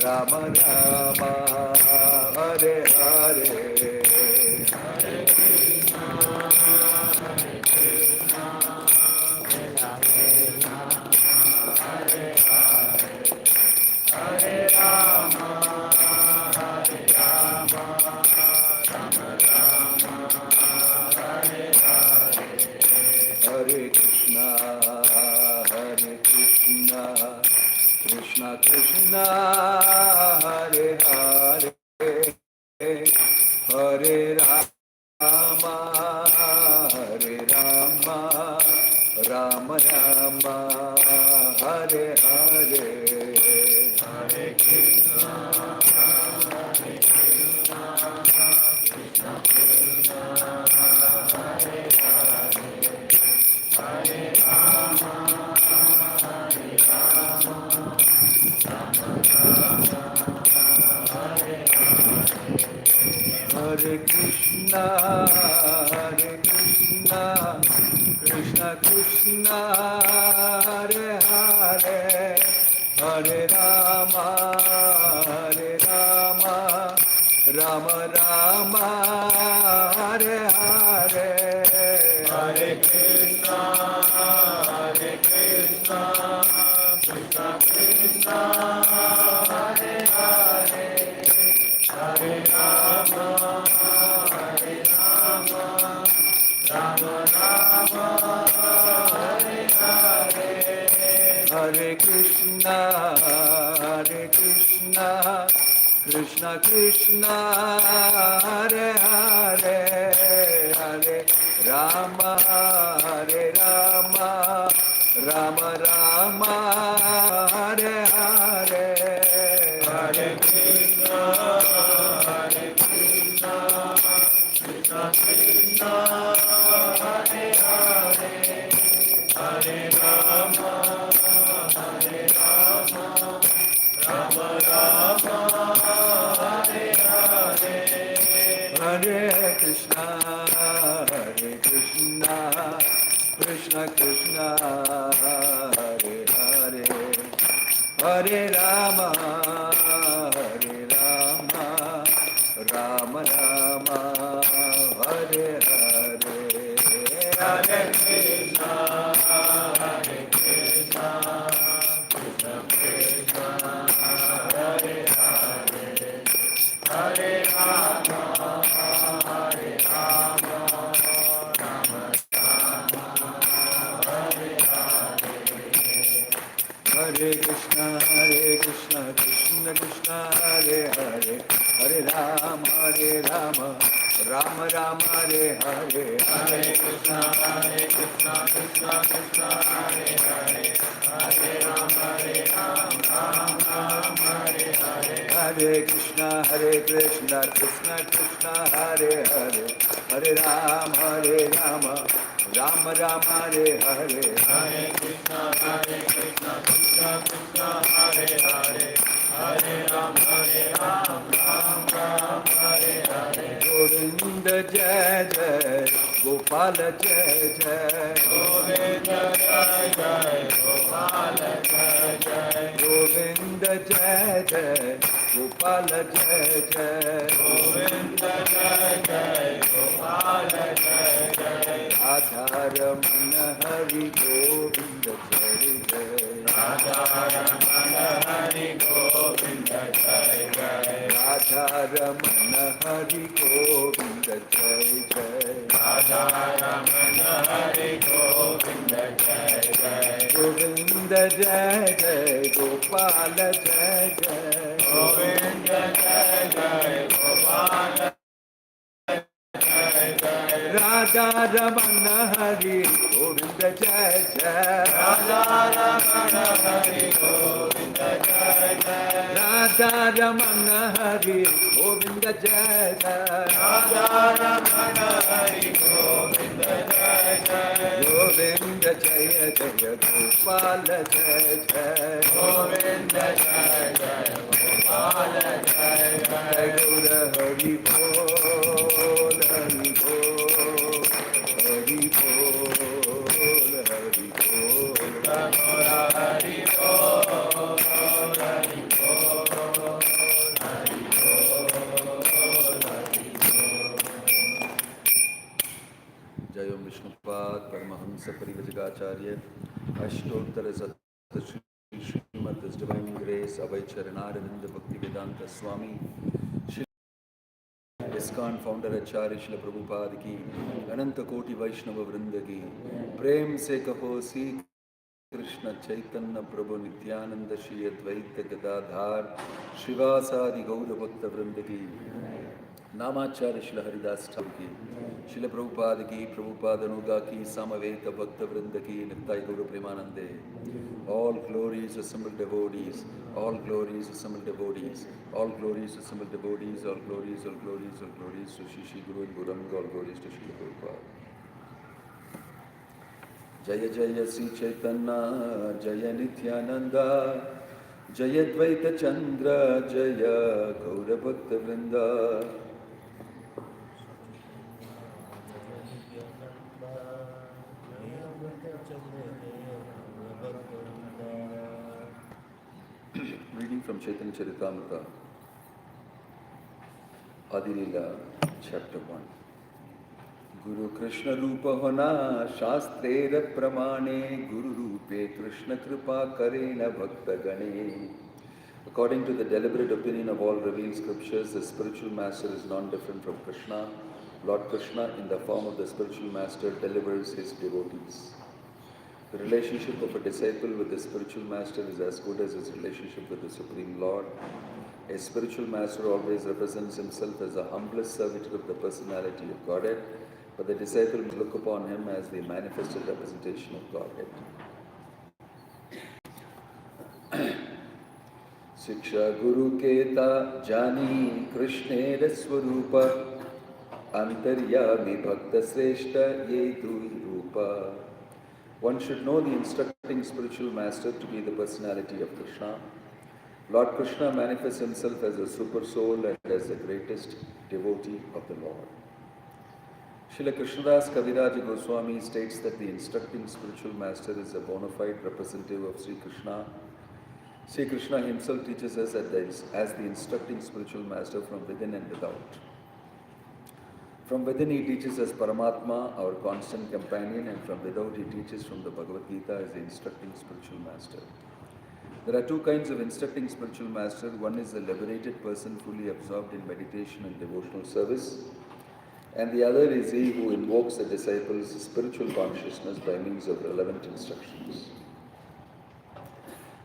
Rama Rama, Hare Hare, Hare Krishna, Hare Krishna, Krishna Krishna, Hare Hare, Hare Rama, Hare Rama, Rama Rama, Hare Hare, Hare Krishna, Krishna Krishna, Hare Hare, Hare Rama, Hare Rama, Rama Rama, Hare Hare, Hare Krishna, Krishna Krishna, Hare Hare, Hare Rama, Hare Rama, Rama Rama, Hare Hare, Hare Krishna, Krishna Krishna, Hare Hare, Hare Rama, Rama Rama, Hare Hare, Hare Krishna, Krishna Krishna, Hare Hare, Hare Rama, Rama Rama, Hare Hare, Hare Krishna, Krishna Krishna, Hare Hare, Hare Rama, Rama Rama, Hare Hare, Hare Krishna, Krishna Krishna, Hare Hare, Hare Rama, Rama Rama, Hare Hare, Hare Krishna, Krishna Krishna, Hare Hare, Hare Rama, Rama Rama, Hare Hare, Hare Krishna, Krishna Krishna, Hare Hare, Hare Rama, Rama Hare Hare, Hare Krishna, Krishna Krishna, Hare Hare, Hare Rama, Rama Rama, Hare Hare, Hare Krishna, Krishna Krishna, Hare Hare, Hare Rama, Rama Hare Hare, Hare Krishna, Krishna Krishna, Hare Hare, Hare Rama, Rama Rama, Hare Hare, Hare Krishna, Krishna Krishna, Hare Hare, Hare Rama, Rama Hare Hare, Govinda Jai Jai, Gopal Jai Jai, Govinda Jai Jai, Gopal Jai Jai, Govinda Jai Jai, Gopal Jai Jai, Govinda Jai Jai, Gopal Jai Jai, Radharamana Hari Govinda Jai Jai, Radharamana Hari Govinda Jai Jai, Radharamana Hari Govinda Jai Jai, Radharamana Hari Govinda Jai Jai, Govinda Jai Jai, Gopal Jai Jai, Govinda Jai Jai, Gopal Radha Ramana Hari Govinda Jai Jai, Radha Ramana Hari Govinda Jai Jai, Radha Ramana Hari Govinda Jai Jai, Radha Ramana Hari Govinda Jai Jai, Govinda Jaya Jaya Gopal Jai Jai, Govinda Jaya Jaya Gopal Jai Jai, Gura Hari Bol, Hari Bol, Hari Bol, Hari Bol, Gura Hari Bol, Hari Bol, Saparivajagacharya Ashtottara Sattva Srimad His Divine Grace Abhay Charanarinda Bhakti Vedanta Swami ISKCON founder Acharya Srila Prabhupada ki Ananta Koti Vaishnava Vrinda ki Prem se kaho si Krishna Chaitanya Prabhu Nityananda Shri Advaita Gadadhar Shrivasadi Gaura Bhakta Vrinda ki Namacharya Srila Haridas Thakur ki Srila Prabhupada ki Prabhupada Nuga ki Samaveta Bhakta Vrinda ki Nittai Gaura Premanande. All glories assembled devotees, all glories assembled devotees, all glories assembled devotees, all glories to Shri Guru and Guranga, all glories to Srila Prabhupada. Jaya Jaya Sri Chaitanya, Jaya Nityananda, Jaya Dvaita Chandra, Jaya Gaura Bhakta Vrinda. Reading from Chaitanya Charitamrita, Adi Lila, Chapter 1. Guru Krishna Rupa Hona Shastrera Pramane Guru Rupe Krishna Kripa Karena Bhakta Gane. According to the deliberate opinion of all revealed scriptures, the spiritual master is non-different from Krishna. Lord Krishna, in the form of the spiritual master, delivers his devotees. The relationship of a disciple with the spiritual master is as good as his relationship with the Supreme Lord. A spiritual master always represents himself as the humblest servitor of the personality of Godhead, but the disciple must look upon him as the manifested representation of Godhead. Siksha Guru Keta Jani Krishnera Swarupa Antaryami Bhakta Sreshta Yedu Rupa. One should know the instructing spiritual master to be the personality of Krishna. Lord Krishna manifests himself as a super soul and as the greatest devotee of the Lord. Srila Krishnadas Kaviraj Goswami states that the instructing spiritual master is a bona fide representative of Sri Krishna. Sri Krishna himself teaches us as the instructing spiritual master from within and without. From within he teaches us Paramatma, our constant companion, and from without he teaches from the Bhagavad Gita as the instructing spiritual master. There are two kinds of instructing spiritual master. One is the liberated person fully absorbed in meditation and devotional service, and the other is he who invokes the disciples' spiritual consciousness by means of relevant instructions.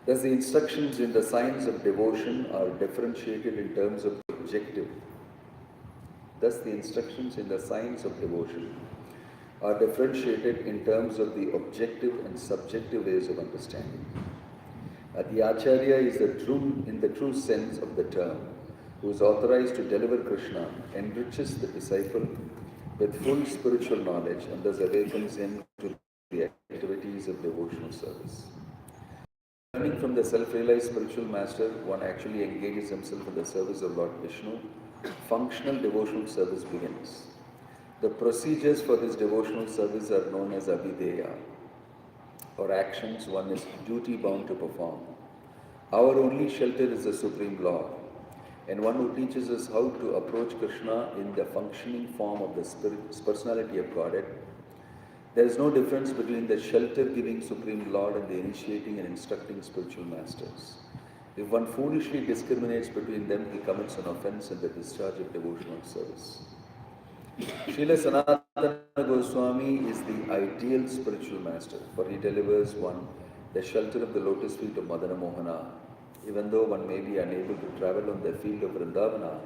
Thus, the instructions in the science of devotion are differentiated in terms of the objective. Thus, the instructions in the science of devotion are differentiated in terms of the objective and subjective ways of understanding. The Acharya is in the true sense of the term, who is authorized to deliver Krishna, enriches the disciple with full spiritual knowledge and thus awakens him to the activities of devotional service. Learning from the self-realized spiritual master, one actually engages himself in the service of Lord Vishnu. Functional devotional service begins. The procedures for this devotional service are known as Abhideya, or actions one is duty bound to perform. Our only shelter is the Supreme Lord, and one who teaches us how to approach Krishna in the functioning form of the personality of Godhead. There is no difference between the shelter-giving Supreme Lord and the initiating and instructing spiritual masters. If one foolishly discriminates between them, he commits an offense in the discharge of devotional service. Srila Sanatana Goswami is the ideal spiritual master, for he delivers one the shelter of the lotus feet of Madana Mohana. Even though one may be unable to travel on the field of Vrindavana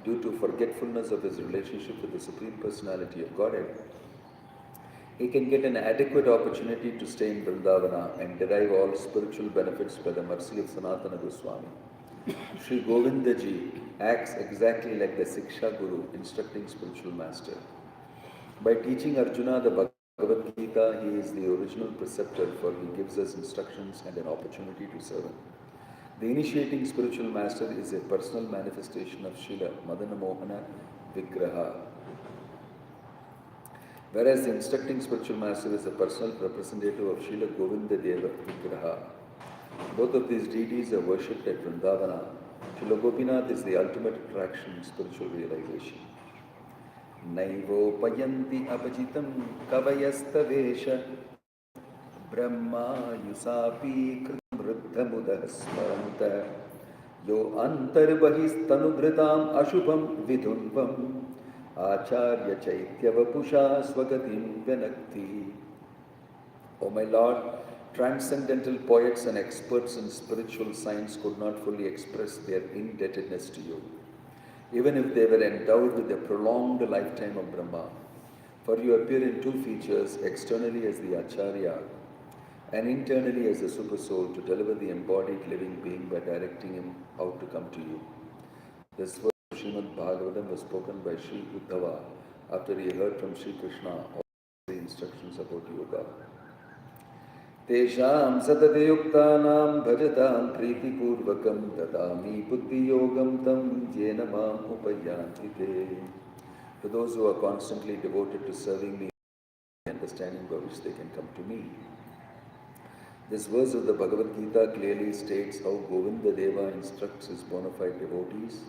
due to forgetfulness of his relationship with the Supreme Personality of Godhead, he can get an adequate opportunity to stay in Vrindavana and derive all spiritual benefits by the mercy of Sanatana Goswami. Sri Govindaji acts exactly like the Siksha Guru, instructing spiritual master. By teaching Arjuna the Bhagavad Gita, he is the original preceptor, for he gives us instructions and an opportunity to serve him. The initiating spiritual master is a personal manifestation of Srila Madana Mohana Vigraha, whereas the instructing spiritual master is a personal representative of Srila Govinda Deva Vigraha. Both of these deities are worshipped at Vrindavana. Srila Gopinath is the ultimate attraction in spiritual realization. Naivo payanti apajitam kavayastavesha Brahma yusapi kritam riddhamudah smaranta yo antarbahis tanubhritam ashubham vidunvam acharya chaityavapusha swagatim vinakti. O my Lord, transcendental poets and experts in spiritual science could not fully express their indebtedness to you, even if they were endowed with the prolonged lifetime of Brahma. For you appear in two features, externally as the Acharya and internally as the Supersoul, to deliver the embodied living being by directing him how to come to you. This verse of Srimad Bhagavatam was spoken by Sri Uddhava after he heard from Sri Krishna all the instructions about yoga. Tesham satadayuktanam bhajatam pritipurvakam dadami buddhiyogam tam jena mam upayanti te. To those who are constantly devoted to serving me, understanding by which they can come to me. This verse of the Bhagavad Gita clearly states how Govinda Deva instructs his bona fide devotees.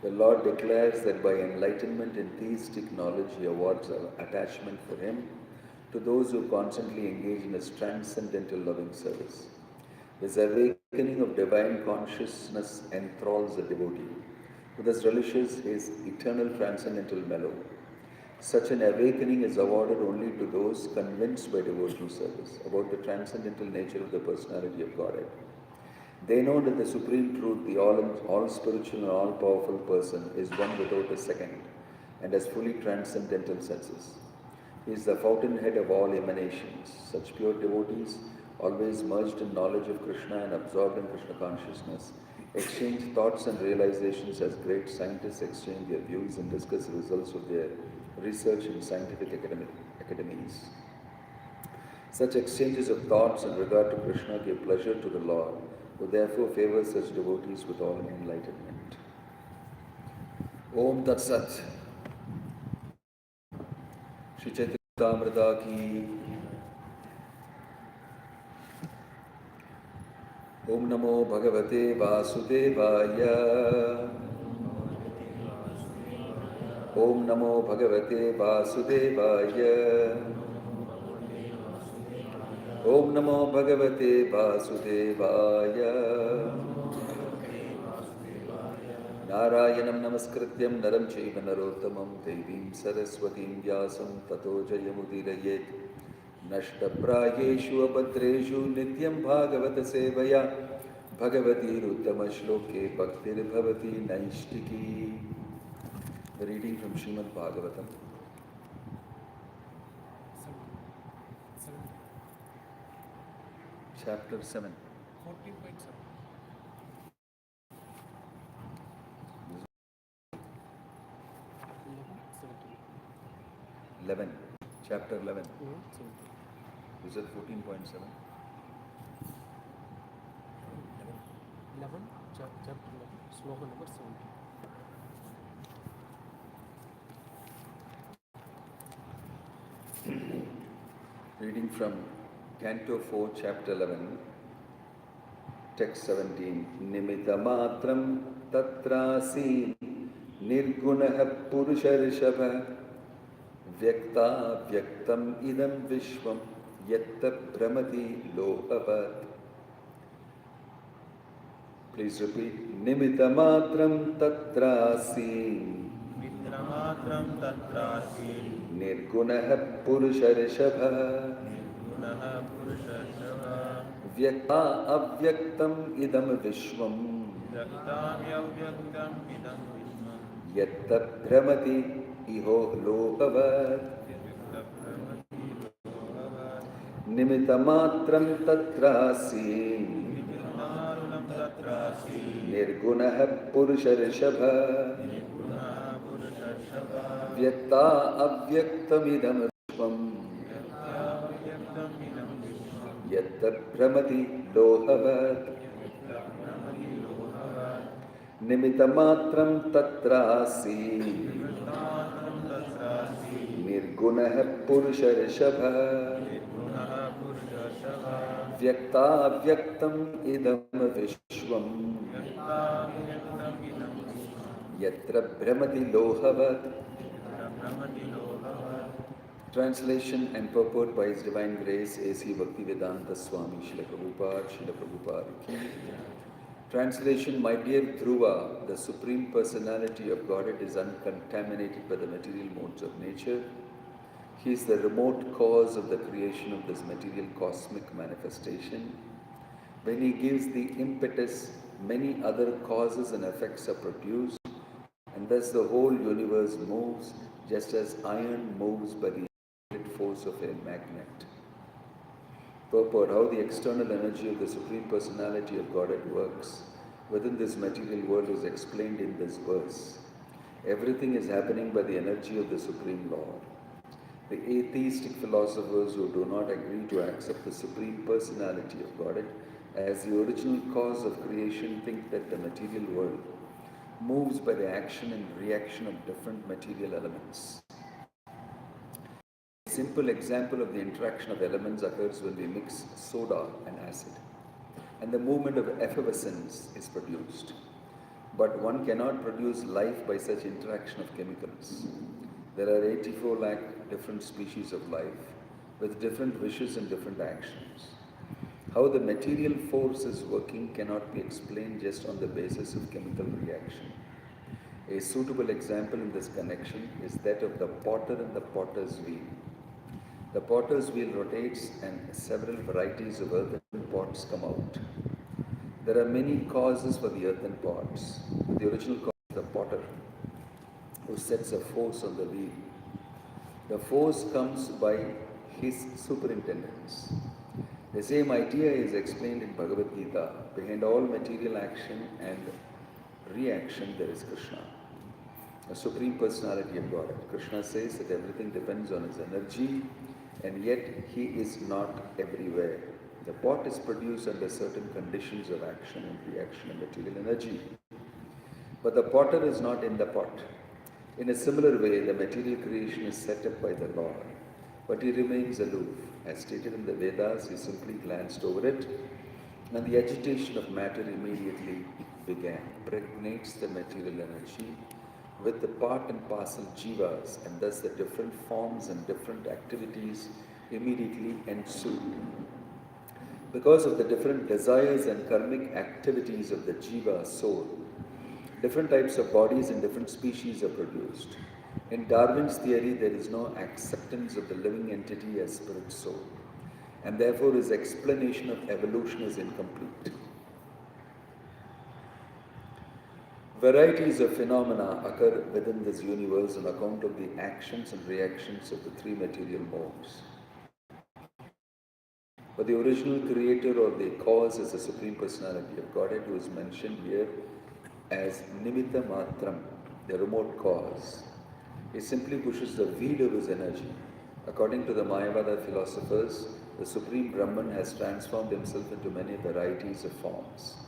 The Lord declares that by enlightenment in theistic knowledge, he awards attachment for him to those who constantly engage in his transcendental loving service. This awakening of divine consciousness enthralls the devotee, who thus relishes his eternal transcendental mellow. Such an awakening is awarded only to those convinced by devotional service about the transcendental nature of the personality of Godhead. They know that the supreme truth, the all spiritual and all powerful person, is one without a second and has fully transcendental senses. He is the fountainhead of all emanations. Such pure devotees, always merged in knowledge of Krishna and absorbed in Krishna consciousness, exchange thoughts and realizations as great scientists exchange their views and discuss the results of their research in scientific academies. Such exchanges of thoughts in regard to Krishna give pleasure to the Lord, who therefore favors such devotees with all enlightenment. Om Tat Sat. Shri Chaitanya Amrita ki. Om Namo Bhagavate Vasudevaya. Om Namo Bhagavate Vasudevaya. Om Namo Bhagavate Vasudevaya. Narayanam Namaskrityam Naram Chaiva Narottamam Devim Saraswatim Vyasam Tato Jayamudirayet Nashtaprayeshu Abhadreshu Nityam Bhagavata Sevaya Bhagavati Ruttama Shloke Bhaktir Bhavati Naishtiki. The reading from Srimad Bhagavatam. Chapter 7. 14.7. 11. Chapter 11. 17. Is it 14.7? 11, chapter 11, sloka number 17. Reading from Canto 4, Chapter 11, Text 17. Nimitta matram tatrasi nirgunaha purusharishava vyakta vyaktam idam vishvam yatta brahmati lohavat. Please repeat. Nimitta matram tatrasi Nirgunaha Purusharishava Vyakta avyaktam idam vishvam Yatta brahmati iho lokavat. Nimitta matram tatrasi Nirgunaha Purusharishava Vyakta avyaktam idam vishvam Yatta brahmati lohavat. Nimitta matram tatrasi Nirgunaha Purusharishava Vyakta avyaktam idam vishvam Yatra brahmati lohavat. Translation and purport by His Divine Grace A.C. Bhakti Vedanta Swami Srila Prabhupada Ki. Translation: My dear Dhruva, the Supreme Personality of Godhead is uncontaminated by the material modes of nature. He is the remote cause of the creation of this material cosmic manifestation. When He gives the impetus, many other causes and effects are produced, and thus the whole universe moves just as iron moves by the force of a magnet. Purport: how the external energy of the Supreme Personality of Godhead works within this material world is explained in this verse. Everything is happening by the energy of the Supreme Lord. The atheistic philosophers who do not agree to accept the Supreme Personality of Godhead as the original cause of creation think that the material world moves by the action and reaction of different material elements. A simple example of the interaction of elements occurs when we mix soda and acid, and the movement of effervescence is produced. But one cannot produce life by such interaction of chemicals. There are 84 lakh different species of life with different wishes and different actions. How the material force is working cannot be explained just on the basis of chemical reaction. A suitable example in this connection is that of the potter and the potter's wheel. The potter's wheel rotates and several varieties of earthen pots come out. There are many causes for the earthen pots. The original cause is the potter, who sets a force on the wheel. The force comes by his superintendence. The same idea is explained in Bhagavad Gita. Behind all material action and reaction there is Krishna, the Supreme Personality of Godhead. Krishna says that everything depends on his energy, and yet he is not everywhere. The pot is produced under certain conditions of action and reaction and material energy, but the potter is not in the pot. In a similar way, the material creation is set up by the Lord, but he remains aloof. As stated in the Vedas, he simply glanced over it, and the agitation of matter immediately began, pregnates the material energy with the part and parcel jivas, and thus the different forms and different activities immediately ensue. Because of the different desires and karmic activities of the jiva soul, different types of bodies and different species are produced. In Darwin's theory, there is no acceptance of the living entity as spirit soul, and therefore his explanation of evolution is incomplete. Varieties of phenomena occur within this universe on account of the actions and reactions of the three material modes. But the original creator or the cause is the Supreme Personality of Godhead, who is mentioned here as Nimitta Matram, the remote cause. He simply pushes the weed of his energy. According to the Mayavada philosophers, the Supreme Brahman has transformed himself into many varieties of forms.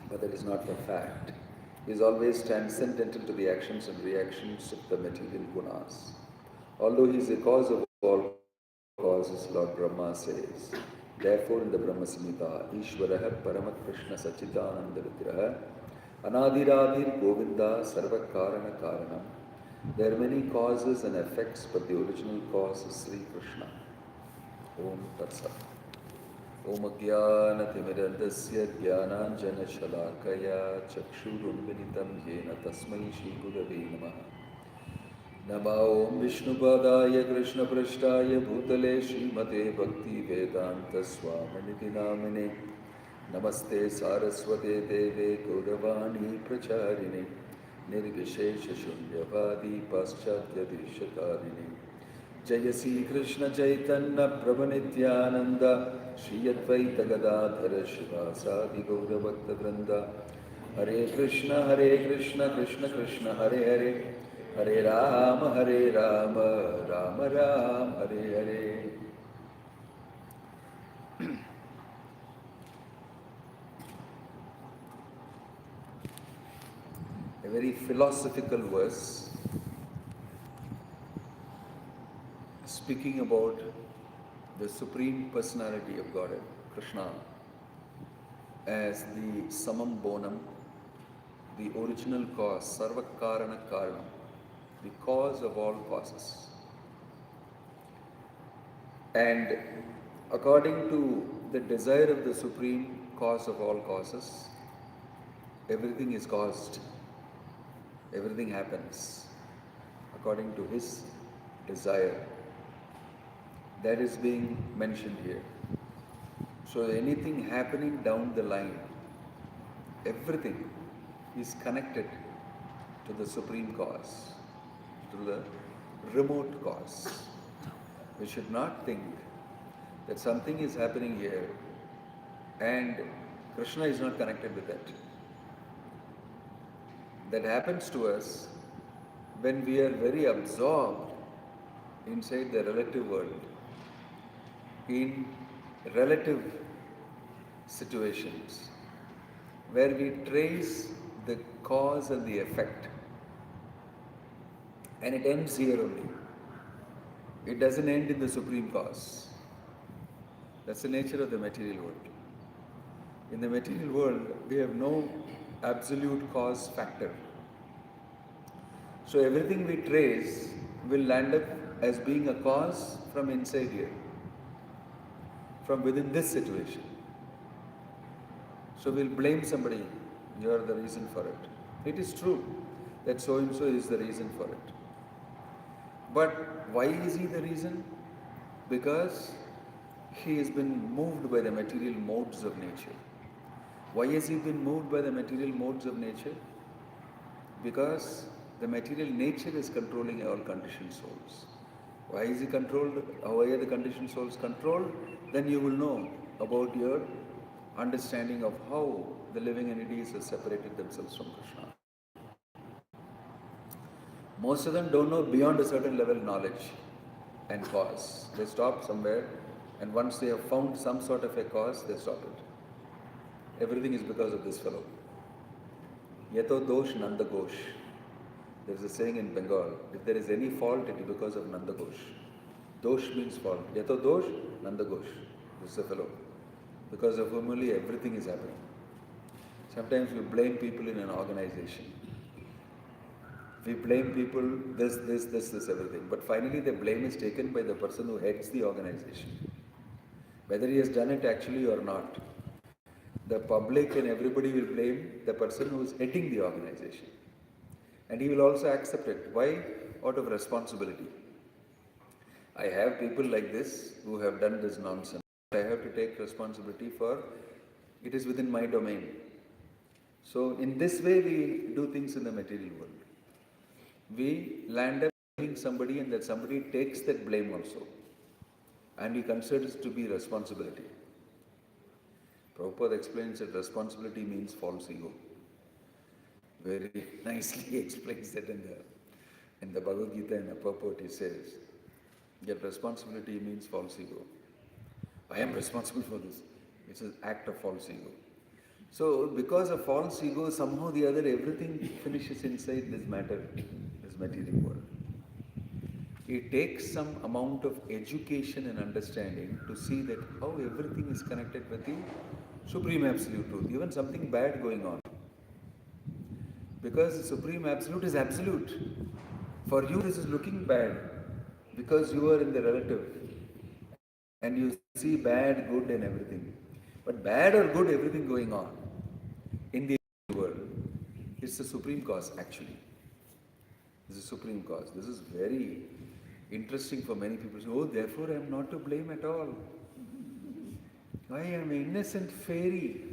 But that is not the fact. He is always transcendental to the actions and reactions of the material gunas. Although he is the cause of all causes, Lord Brahma says, therefore in the Brahma Samhita, Ishvaraha Paramat Krishna Sachitananda Vigraha Anadiradir Govinda Sarva Karana Karanam. There are many causes and effects, but the original cause is Sri Krishna. Om Tat Sat. Om Jnana Timirandasya Jnananjana Shalakaya Chakshurunvinitam Yena Tasmai Shri Gurave Namaha. Nama Om Vishnupadaya Krishna Prashtaya Bhutale Srimate Bhakti Vedanta Swaminiti Namine Namaste Saraswate Deve Gauravani Pracharine Nirvishesha Shunyavadi Paschatya Deshatarini Jayasi Krishna Chaitanya Prabhanityananda Shri Advaita Gadadhara Shivasadi Gaura Bhakta Vrinda Hare Krishna Krishna Krishna Hare Hare Hare Rama Rama Rama Hare Hare. A very philosophical verse speaking about the Supreme Personality of Godhead, Krishna, as the Samam Bonam, the original cause, Sarva Karana Karanam, the cause of all causes. And according to the desire of the supreme cause of all causes, everything is caused, everything happens according to his desire. That is being mentioned here. So anything happening down the line, everything is connected to the supreme cause, to the remote cause. We should not think that something is happening here and Krishna is not connected with that. That happens to us when we are very absorbed inside the relative world, in relative situations, where we trace the cause and the effect, and it ends here only. It doesn't end in the supreme cause. That's the nature of the material world. In the material world, we have no absolute cause factor. So everything we trace will land up as being a cause from inside here, from within this situation. So we'll blame somebody, you are the reason for it. It is true that so and so is the reason for it. But why is he the reason? Because he has been moved by the material modes of nature. Why has he been moved by the material modes of nature? Because the material nature is controlling all conditioned souls. Why is he controlled? Why are the conditioned souls controlled? Then you will know about your understanding of how the living entities have separated themselves from Krishna. Most of them don't know beyond a certain level knowledge and cause. They stop somewhere, and once they have found some sort of a cause, they stop it. Everything is because of this fellow. Yato dosh nanda ghosh. There is a saying in Bengal, if there is any fault, it is because of Nanda Ghosh. Dosh means fault. Yato dosh nanda ghosh. This is a fellow, because of whom only everything is happening. Sometimes we blame people in an organization. We blame people, this, everything. But finally the blame is taken by the person who heads the organization. Whether he has done it actually or not. The public and everybody will blame the person who is heading the organization. And he will also accept it. Why? Out of responsibility. I have people like this who have done this nonsense. I have to take responsibility for it is within my domain. So in this way we do things in the material world. We land up blaming somebody, and that somebody takes that blame also. And he considers it to be responsibility. Prabhupada explains that responsibility means false ego. Very nicely explains that in the Bhagavad Gita, in a purport he says that responsibility means false ego. I am responsible for this. It's an act of false ego. So because of false ego, somehow or the other everything finishes inside this matter, this material world. It takes some amount of education and understanding to see that how everything is connected with the Supreme Absolute Truth, even something bad going on. Because the Supreme Absolute is absolute. For you this is looking bad because you are in the relative and you see bad, good and everything. But bad or good, everything going on in the world, it's the Supreme Cause actually. This is the Supreme Cause. This is very interesting for many people. Oh, therefore I am not to blame at all. I am an innocent fairy.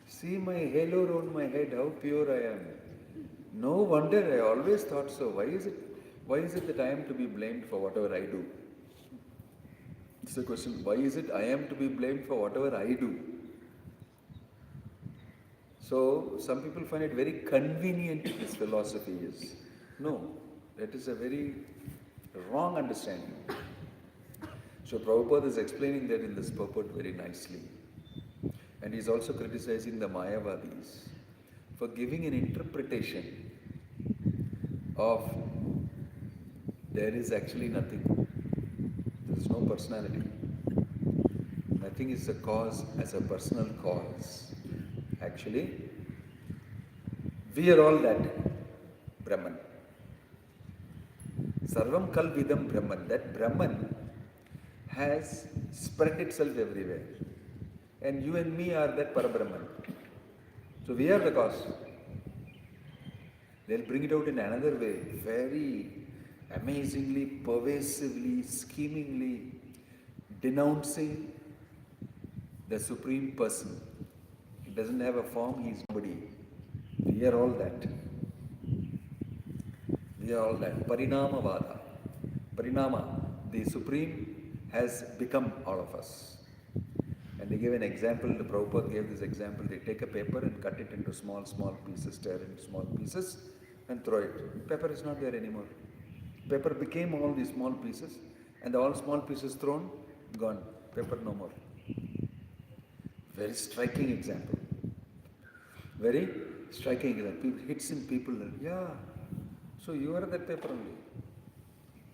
See my halo around my head, how pure I am. No wonder, I always thought so. Why is it that I am to be blamed for whatever I do? It's the question, why is it I am to be blamed for whatever I do? So, some people find it very convenient, this philosophy is. No, that is a very wrong understanding. So, Prabhupada is explaining that in this purport very nicely. And he is also criticizing the Mayavadis for giving an interpretation of there is actually nothing. There is no personality. Nothing is a cause as a personal cause. Actually, we are all that Brahman. Sarvam Kalvidam Brahman. That Brahman has spread itself everywhere. And you and me are that Parabrahman. So we are the cause. They'll bring it out in another way, very amazingly, pervasively, schemingly, denouncing the Supreme Person. He doesn't have a form, he is nobody. We are all that. We are all that. Parinamavada. Parinama, the Supreme has become all of us. And they gave an example, the Prabhupada gave this example, they take a paper and cut it into small, small pieces, tear it into small pieces and throw it. Paper is not there anymore. Paper became all these small pieces and all small pieces thrown, gone. Paper no more. Very striking example. Very striking example. Hits in people. Yeah. So you are that paper only.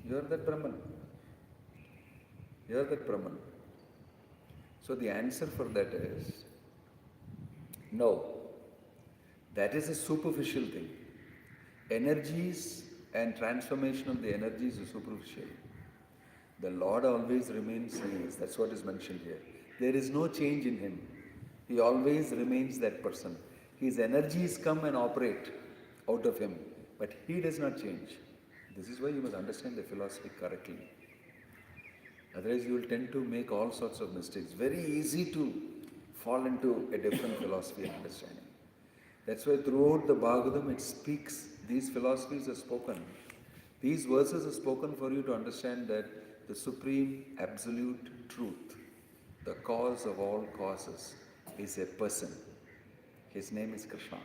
You are that Brahman. You are that Brahman. So the answer for that is no. That is a superficial thing. Energies and transformation of the energies is superficial. The Lord always remains He is. That's what is mentioned here. There is no change in Him. He always remains that person. His energies come and operate out of Him, but He does not change. This is why you must understand the philosophy correctly. Otherwise, you will tend to make all sorts of mistakes. Very easy to fall into a different philosophy and understanding. That's why throughout the Bhagavatam it speaks, these philosophies are spoken. These verses are spoken for you to understand that the supreme absolute truth, the cause of all causes, is a person. His name is Krishna.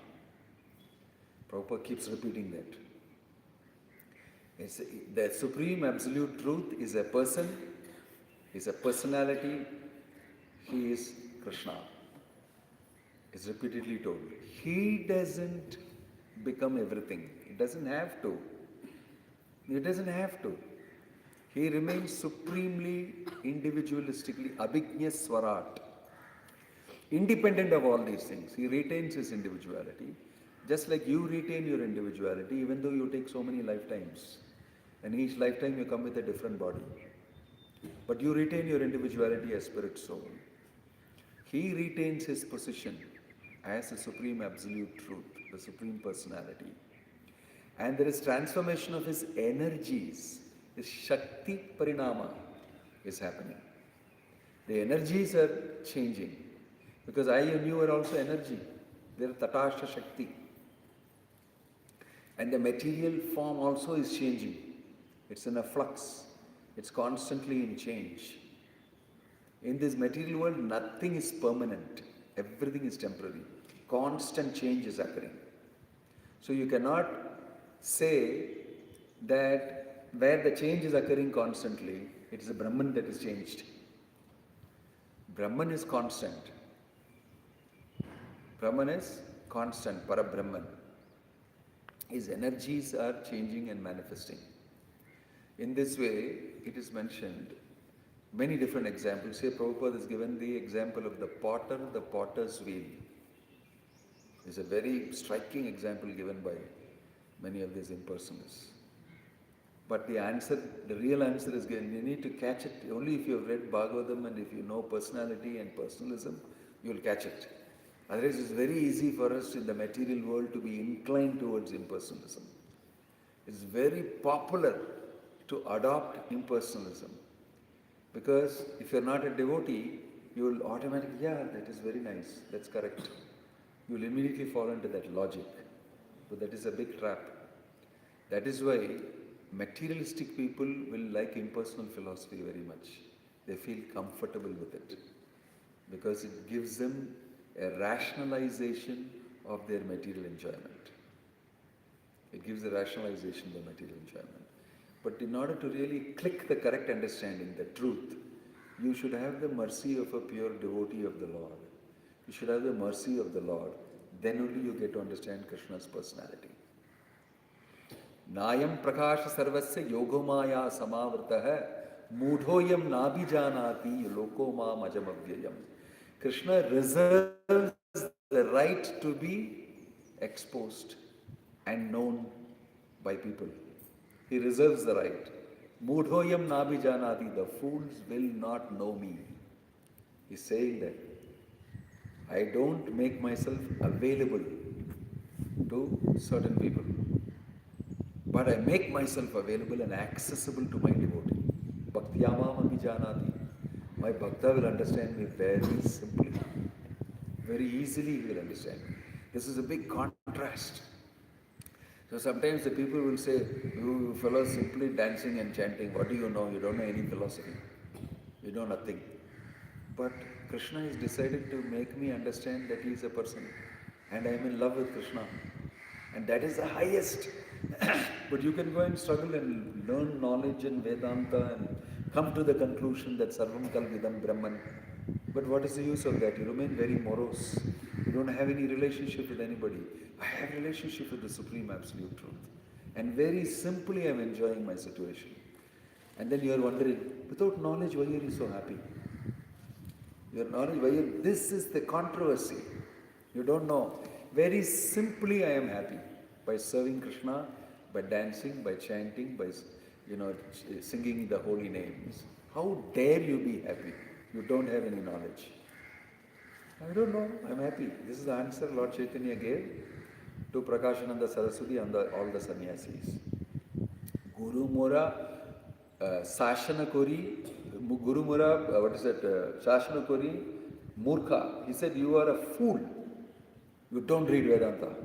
Prabhupada keeps repeating that. The supreme absolute truth is a person, is a personality, he is Krishna. It's repeatedly told. He doesn't become everything. He doesn't have to. He doesn't have to. He remains supremely, individualistically, abhijna swarat. Independent of all these things. He retains his individuality. Just like you retain your individuality, even though you take so many lifetimes. And each lifetime you come with a different body. But you retain your individuality as spirit soul. He retains his position as the supreme absolute truth, the supreme personality. And there is transformation of his energies. His Shakti Parinama is happening. The energies are changing. Because I and you are also energy. They are Tatasha Shakti. And the material form also is changing. It's in a flux. It's constantly in change. In this material world, nothing is permanent. Everything is temporary. Constant change is occurring. So you cannot say that where the change is occurring constantly, it is the Brahman that is changed. Brahman is constant. Brahman is constant, Parabrahman. His energies are changing and manifesting. In this way, it is mentioned many different examples. Here Prabhupada has given the example of the potter, the potter's wheel. It's a very striking example given by many of these impersonalists. But the answer, the real answer is given. You need to catch it only if you have read Bhagavatam and if you know personality and personalism, you will catch it. Otherwise, it's very easy for us in the material world to be inclined towards impersonalism. It's very popular to adopt impersonalism. Because if you're not a devotee, you will automatically, yeah, that is very nice, that's correct. You will immediately fall into that logic. But that is a big trap. That is why materialistic people will like impersonal philosophy very much. They feel comfortable with it. Because it gives them a rationalization of their material enjoyment. It gives a rationalization of the material enjoyment. But in order to really click the correct understanding, the truth, you should have the mercy of a pure devotee of the Lord. You should have the mercy of the Lord. Then only you get to understand Krishna's personality. Nayam prakasha sarvasya yogomaya samavrtaha mudhoyam nabhijanati loko ma majamavyayam. Krishna reserves the right to be exposed and known by people. He reserves the right. Mudhoyam nabhijanati, the fools will not know me. He's saying that I don't make myself available to certain people, but I make myself available and accessible to my devotee. Bhaktyamam abhijanati. My bhakta will understand me very simply, very easily he will understand. This is a big contrast. So sometimes the people will say, you fellows simply dancing and chanting, what do you know? You don't know any philosophy. You know nothing. But Krishna has decided to make me understand that he is a person. And I am in love with Krishna. And that is the highest. But you can go and struggle and learn knowledge in Vedanta and come to the conclusion that Sarvam Kalvidam Brahman. But what is the use of that? You remain very morose. You don't have any relationship with anybody. I have relationship with the Supreme Absolute Truth. And very simply I am enjoying my situation. And then you are wondering, without knowledge, why are you so happy? Your knowledge, this is the controversy. You don't know. Very simply I am happy. By serving Krishna, by dancing, by chanting, by singing the holy names. How dare you be happy? You don't have any knowledge. I don't know, I'm happy. This is the answer Lord Chaitanya gave to Prakashananda Saraswati and all the sannyasis. Guru Mora Sashana Kori, Guru Mora, Sashana Kori, Murkha. He said, you are a fool. You don't read Vedanta.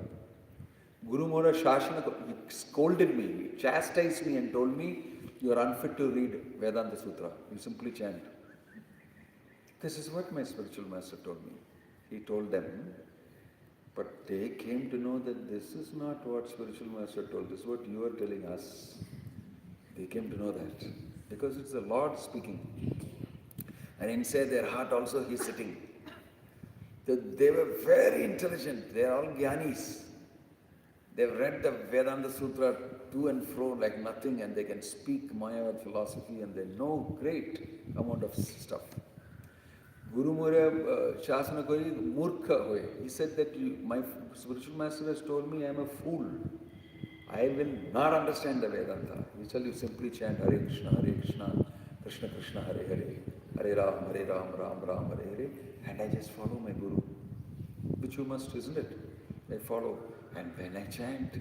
Guru Mora Shashana, he scolded me, he chastised me and told me, you are unfit to read Vedanta Sutra. You simply chant. This is what my spiritual master told me. He told them, but they came to know that this is not what spiritual master told, this is what you are telling us. They came to know that. Because it's the Lord speaking. And inside their heart also he is sitting. They were very intelligent, they are all jnanis. They've read the Vedanta Sutra to and fro like nothing, and they can speak Mayavad philosophy and they know great amount of stuff. Guru Mura Shasana Kori Murkha hoye. He said that my spiritual master has told me I am a fool. I will not understand the Vedanta. He shall you simply chant Hare Krishna, Krishna Krishna, Hare Hare, Hare Ram, Ram Ram, Hare Hare, and I just follow my Guru. Which you must, isn't it? I follow. And when I chant,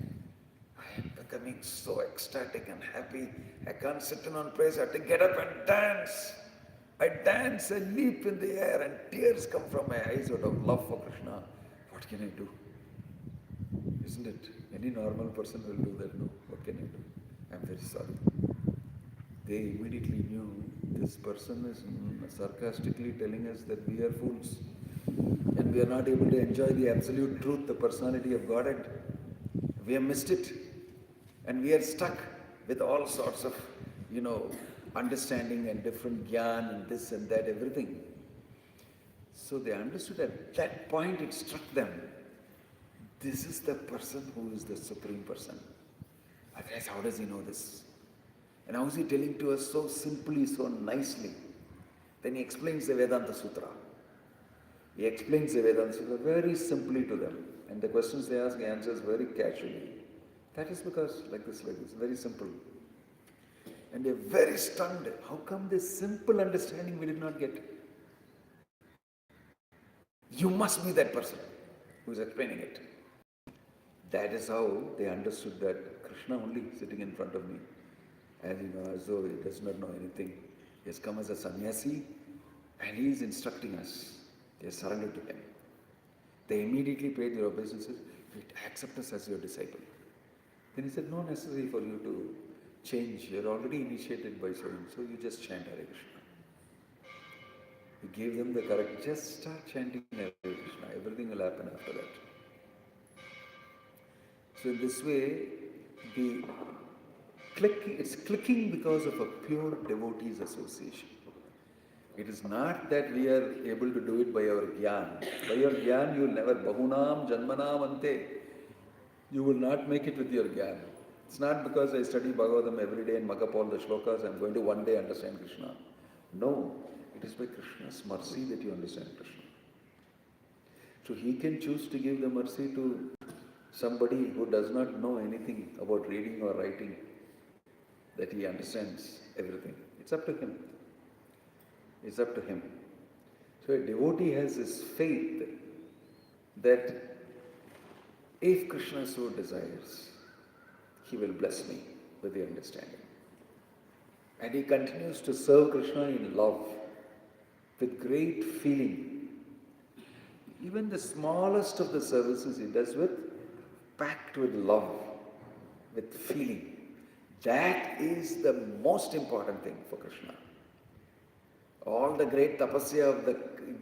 I am becoming so ecstatic and happy. I can't sit in on praise. I have to get up and dance. I dance, I leap in the air, and tears come from my eyes out of love for Krishna. What can I do? Isn't it? Any normal person will do that. No, what can I do? I'm very sorry. They immediately knew this person is sarcastically telling us that we are fools. And we are not able to enjoy the absolute truth, the personality of Godhead. We have missed it. And we are stuck with all sorts of, understanding and different gyan and this and that, everything. So they understood at that point it struck them. This is the person who is the Supreme Person. Otherwise, how does he know this? And how is he telling to us so simply, so nicely? Then he explains the Vedanta Sutra. He explains the Vedanta Sutra very simply to them. And the questions they ask, he answers very casually. That is because, like this, very simple. And they're very stunned. How come this simple understanding we did not get? You must be that person who is explaining it. That is how they understood that Krishna only sitting in front of me. As as though he does not know anything. He has come as a sannyasi and he is instructing us. They surrendered to him. They immediately paid their obeisances. Accept us as your disciple. Then he said, no necessary for you to change. You're already initiated by so and so. You just chant Hare Krishna. He gave them the correct, just start chanting Hare Krishna. Everything will happen after that. So in this way, it's clicking because of a pure devotee's association. It is not that we are able to do it by our gyan. By your gyan, you will never, bahunam janmanam ante. You will not make it with your gyan. It's not because I study Bhagavatam every day and mug up all the shlokas, I'm going to one day understand Krishna. No, it is by Krishna's mercy that you understand Krishna. So he can choose to give the mercy to somebody who does not know anything about reading or writing. that he understands everything. It's up to him. It's up to him. So a devotee has this faith that if Krishna so desires, he will bless me with the understanding. And he continues to serve Krishna in love, with great feeling. Even the smallest of the services he does packed with love, with feeling. That is the most important thing for Krishna. All the great tapasya of the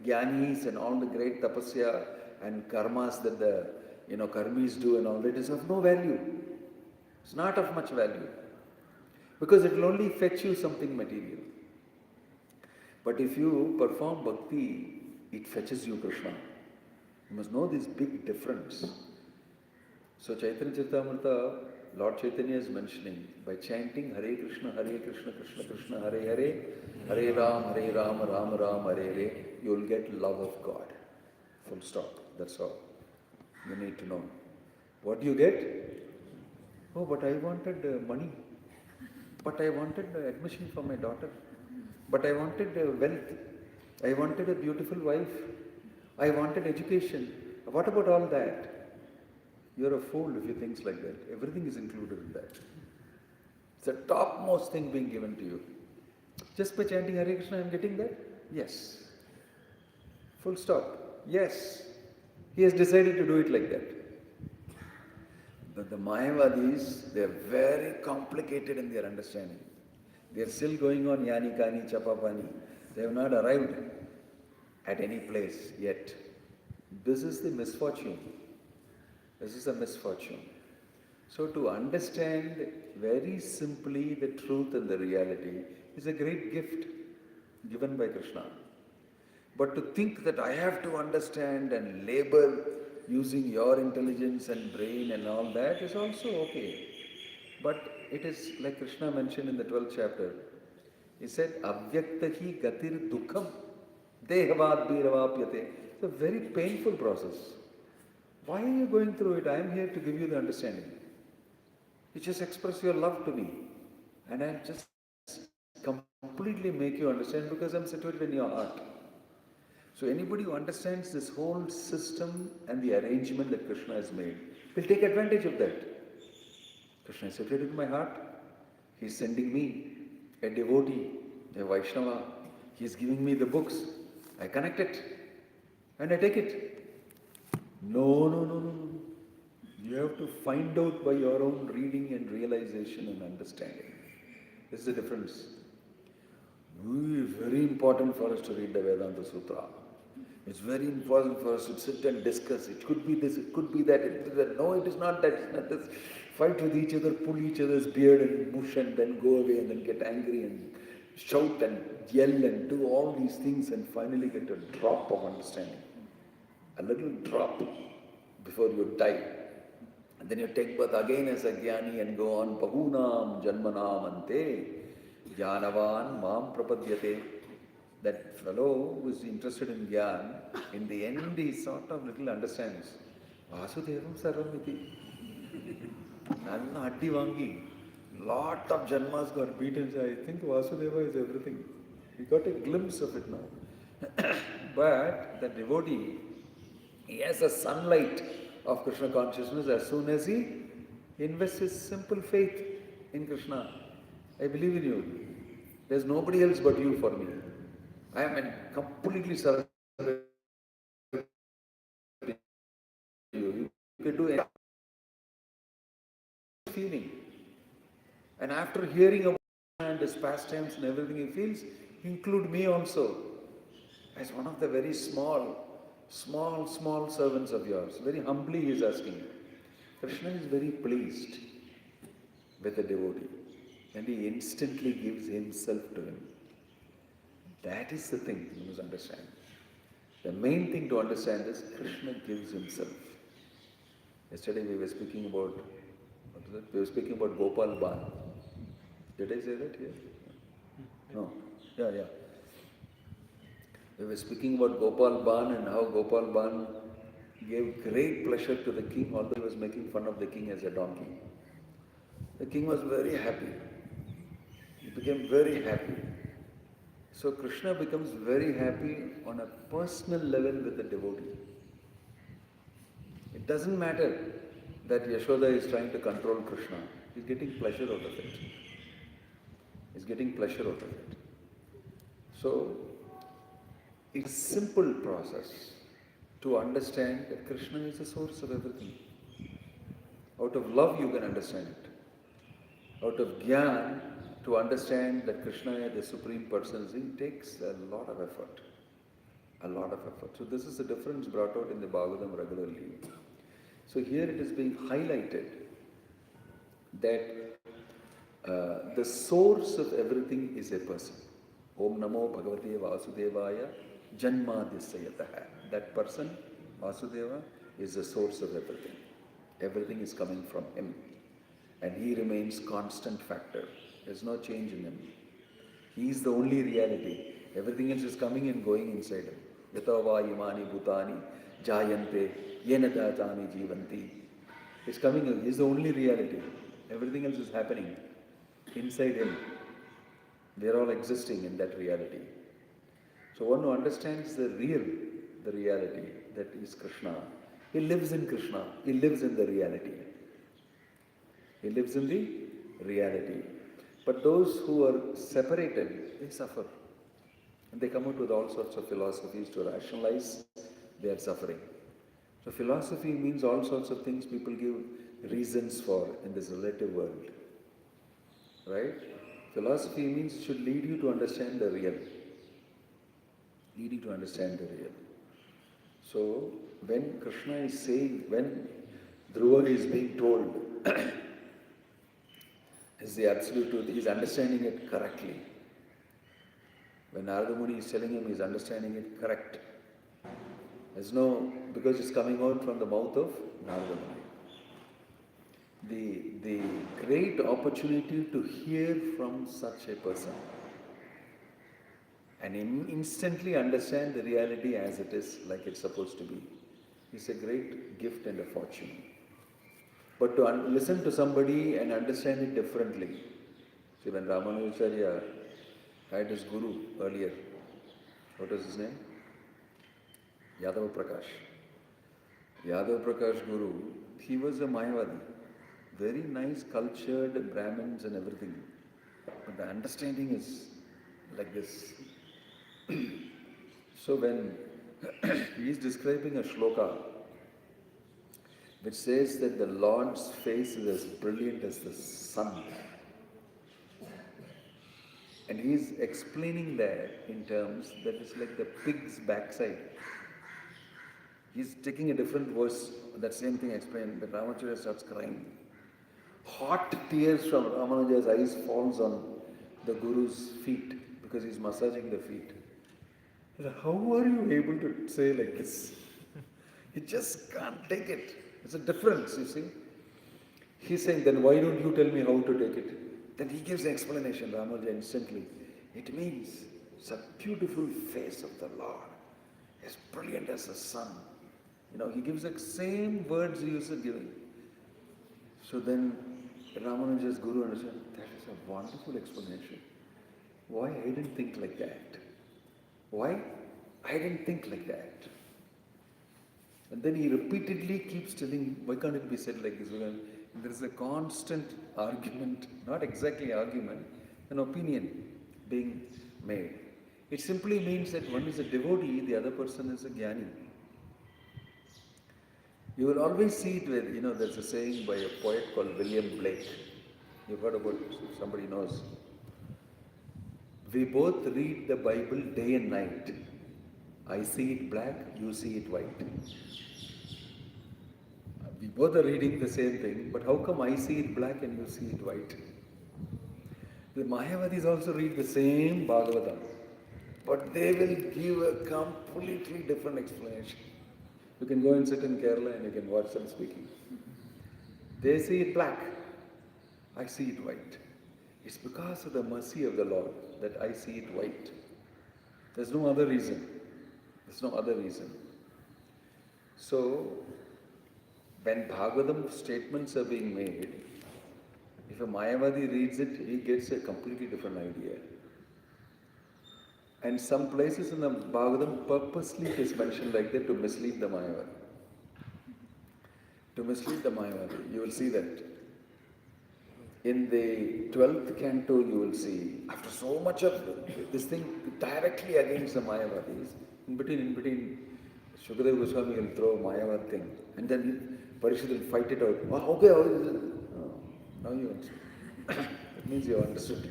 jnanis and all the great tapasya and karmas that the karmis do and all that is of no value. It's not of much value. Because it will only fetch you something material. But if you perform bhakti, it fetches you Krishna. You must know this big difference. So Chaitanya Charitamrita, Lord Chaitanya is mentioning, by chanting Hare Krishna, Krishna Krishna, Hare Hare, Hare Ram, Ram Ram, Hare Hare, you will get love of God. Full stop. That's all. You need to know. What do you get? Oh, but I wanted money. But I wanted admission for my daughter. But I wanted wealth. I wanted a beautiful wife. I wanted education. What about all that? You're a fool if you think like that. Everything is included in that. It's the topmost thing being given to you. Just by chanting Hare Krishna, I'm getting that? Yes. Full stop. Yes. He has decided to do it like that. But the Mayavadis, they are very complicated in their understanding. They are still going on Yani Kani, Chapapani. They have not arrived at any place yet. This is the misfortune. This is a misfortune. So to understand very simply the truth and the reality is a great gift given by Krishna. But to think that I have to understand and labor using your intelligence and brain and all that is also okay. But it is like Krishna mentioned in the 12th chapter. He said, Avyaktahi gatir dukham dehavad bhiravapyate. It's a very painful process. Why are you going through it? I am here to give you the understanding. You just express your love to me. And I'll just completely make you understand because I'm situated in your heart. So anybody who understands this whole system and the arrangement that Krishna has made will take advantage of that. Krishna is situated in my heart. He is sending me a devotee, a Vaishnava. He is giving me the books. I connect it and I take it. No. You have to find out by your own reading and realization and understanding. This is the difference. It's very important for us to read the Vedanta Sutra. It's very important for us to sit and discuss. It could be this, it could be that. No, it is not that. It's not this. Fight with each other, pull each other's beard and mush and then go away and then get angry and shout and yell and do all these things and finally get a drop of understanding. A little drop before you die. And then you take birth again as a jnani and go on. Bahunam janmanam ante jnanavan mam prapadyate. That fellow who is interested in jnana, in the end he sort of little understands. Vasudevam sarvamiti. Nalla addi vangi. Lot of janmas got beaten. I think Vasudeva is everything. We got a glimpse of it now. But the devotee, he has a sunlight of Krishna consciousness as soon as he invests his simple faith in Krishna. I believe in you. There's nobody else but you for me. I am completely surrendered to you. You can do anything. Feeling. And after hearing about and his pastimes and everything he feels, include me also as one of the very small servants of yours. Very humbly he is asking. Krishna is very pleased with the devotee and he instantly gives himself to him. That is the thing you must understand. The main thing to understand is Krishna gives himself. Yesterday we were speaking about, what was it? We were speaking about Gopal Ban. Did I say that here? No. Yeah. We were speaking about Gopal Ban and how Gopal Ban gave great pleasure to the king, although he was making fun of the king as a donkey. The king was very happy. He became very happy. So Krishna becomes very happy on a personal level with the devotee. It doesn't matter that Yashoda is trying to control Krishna. He's getting pleasure out of it. He's getting pleasure out of it. So, it's a simple process to understand that Krishna is the source of everything. Out of love you can understand it. Out of Gyan, to understand that Krishna is the Supreme Personality takes a lot of effort. A lot of effort. So this is the difference brought out in the Bhagavatam regularly. So here it is being highlighted that the source of everything is a person. Om Namo Bhagavate Vasudevaya Janmadhyasayataha. That person, Vasudeva, is the source of everything. Everything is coming from him. And he remains constant factor. There's no change in him. He is the only reality. Everything else is coming and going inside him. Yatava imani bhutani jayante yenadajani jivanti. It's coming, he's the only reality. Everything else is happening inside him. We are all existing in that reality. So one who understands the reality that is Krishna, he lives in Krishna, he lives in the reality. He lives in the reality. But those who are separated, they suffer. And they come out with all sorts of philosophies to rationalize their suffering. So philosophy means all sorts of things people give reasons for in this relative world. Right? Philosophy means it should lead you to understand the real. Lead you to understand the real. So when Krishna is saying, when Dhruva is being told is the absolute truth, he is understanding it correctly. When Narada Muni is telling him, he is understanding it correct. There's no, because it's coming out from the mouth of Narada Muni. The great opportunity to hear from such a person and instantly understand the reality as it is, like it's supposed to be, is a great gift and a fortune. But to listen to somebody and understand it differently. See, when Ramanujacharya had his guru earlier, what was his name? Yadava Prakash. Yadava Prakash Guru, he was a Mayavadi. Very nice, cultured Brahmins and everything. But the understanding is like this. So when he is describing a shloka which says that the Lord's face is as brilliant as the sun. And he is explaining that in terms that it's like the pig's backside. He's taking a different verse, that same thing explained, that Ramacharya starts crying. Hot tears from Ramanuja's eyes falls on the Guru's feet because he's massaging the feet. He said, how are you able to say like this? He just can't take it. It's a difference, you see. He's saying, then why don't you tell me how to take it? Then he gives an explanation, Ramanuja, instantly. It means it's a beautiful face of the Lord, as brilliant as the sun. You know, he gives the same words he used to give. So then Ramanuja's Guru understood, that is a wonderful explanation. Why I didn't think like that? Why? I didn't think like that. And then he repeatedly keeps telling, why can't it be said like this? There is a constant argument, not exactly argument, an opinion being made. It simply means that one is a devotee, the other person is a jnani. You will always see it with, there's a saying by a poet called William Blake. You've heard about it, if somebody knows. We both read the Bible day and night. I see it black, you see it white. We both are reading the same thing, but how come I see it black and you see it white? The Mayavadis also read the same Bhagavatam, but they will give a completely different explanation. You can go and sit in Kerala and you can watch them speaking. They see it black, I see it white. It's because of the mercy of the Lord that I see it white. There's no other reason. There's no other reason. So, when Bhagavatam statements are being made, If a Mayavadi reads it, he gets a completely different idea. And some places in the Bhagavatam purposely it is mentioned like that to mislead the Mayavadi. To mislead the Mayavadi. You will see that. In the 12th canto, you will see, after so much of this thing directly against the Mayavadis, in between, Shukadeva Goswami will throw Mayavad thing, and then Parishad will fight it out. Oh, okay, how is it? Oh, now you understand. It means you have understood.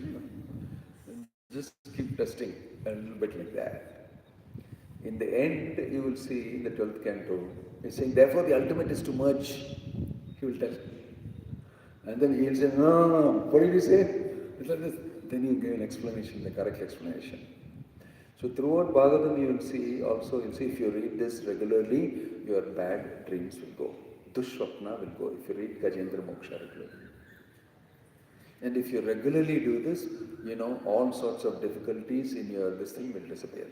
Just keep testing a little bit like that. In the end, you will see in the 12th canto, he's saying, therefore the ultimate is to merge. He will tell. And then he'll say, no, what did he say? It's like this. Then you give an explanation, the correct explanation. So throughout Bhagavatam you will see also, if you read this regularly, your bad dreams will go. Dushwapna will go if you read Gajendra Moksha regularly. And if you regularly do this, all sorts of difficulties in your this thing will disappear.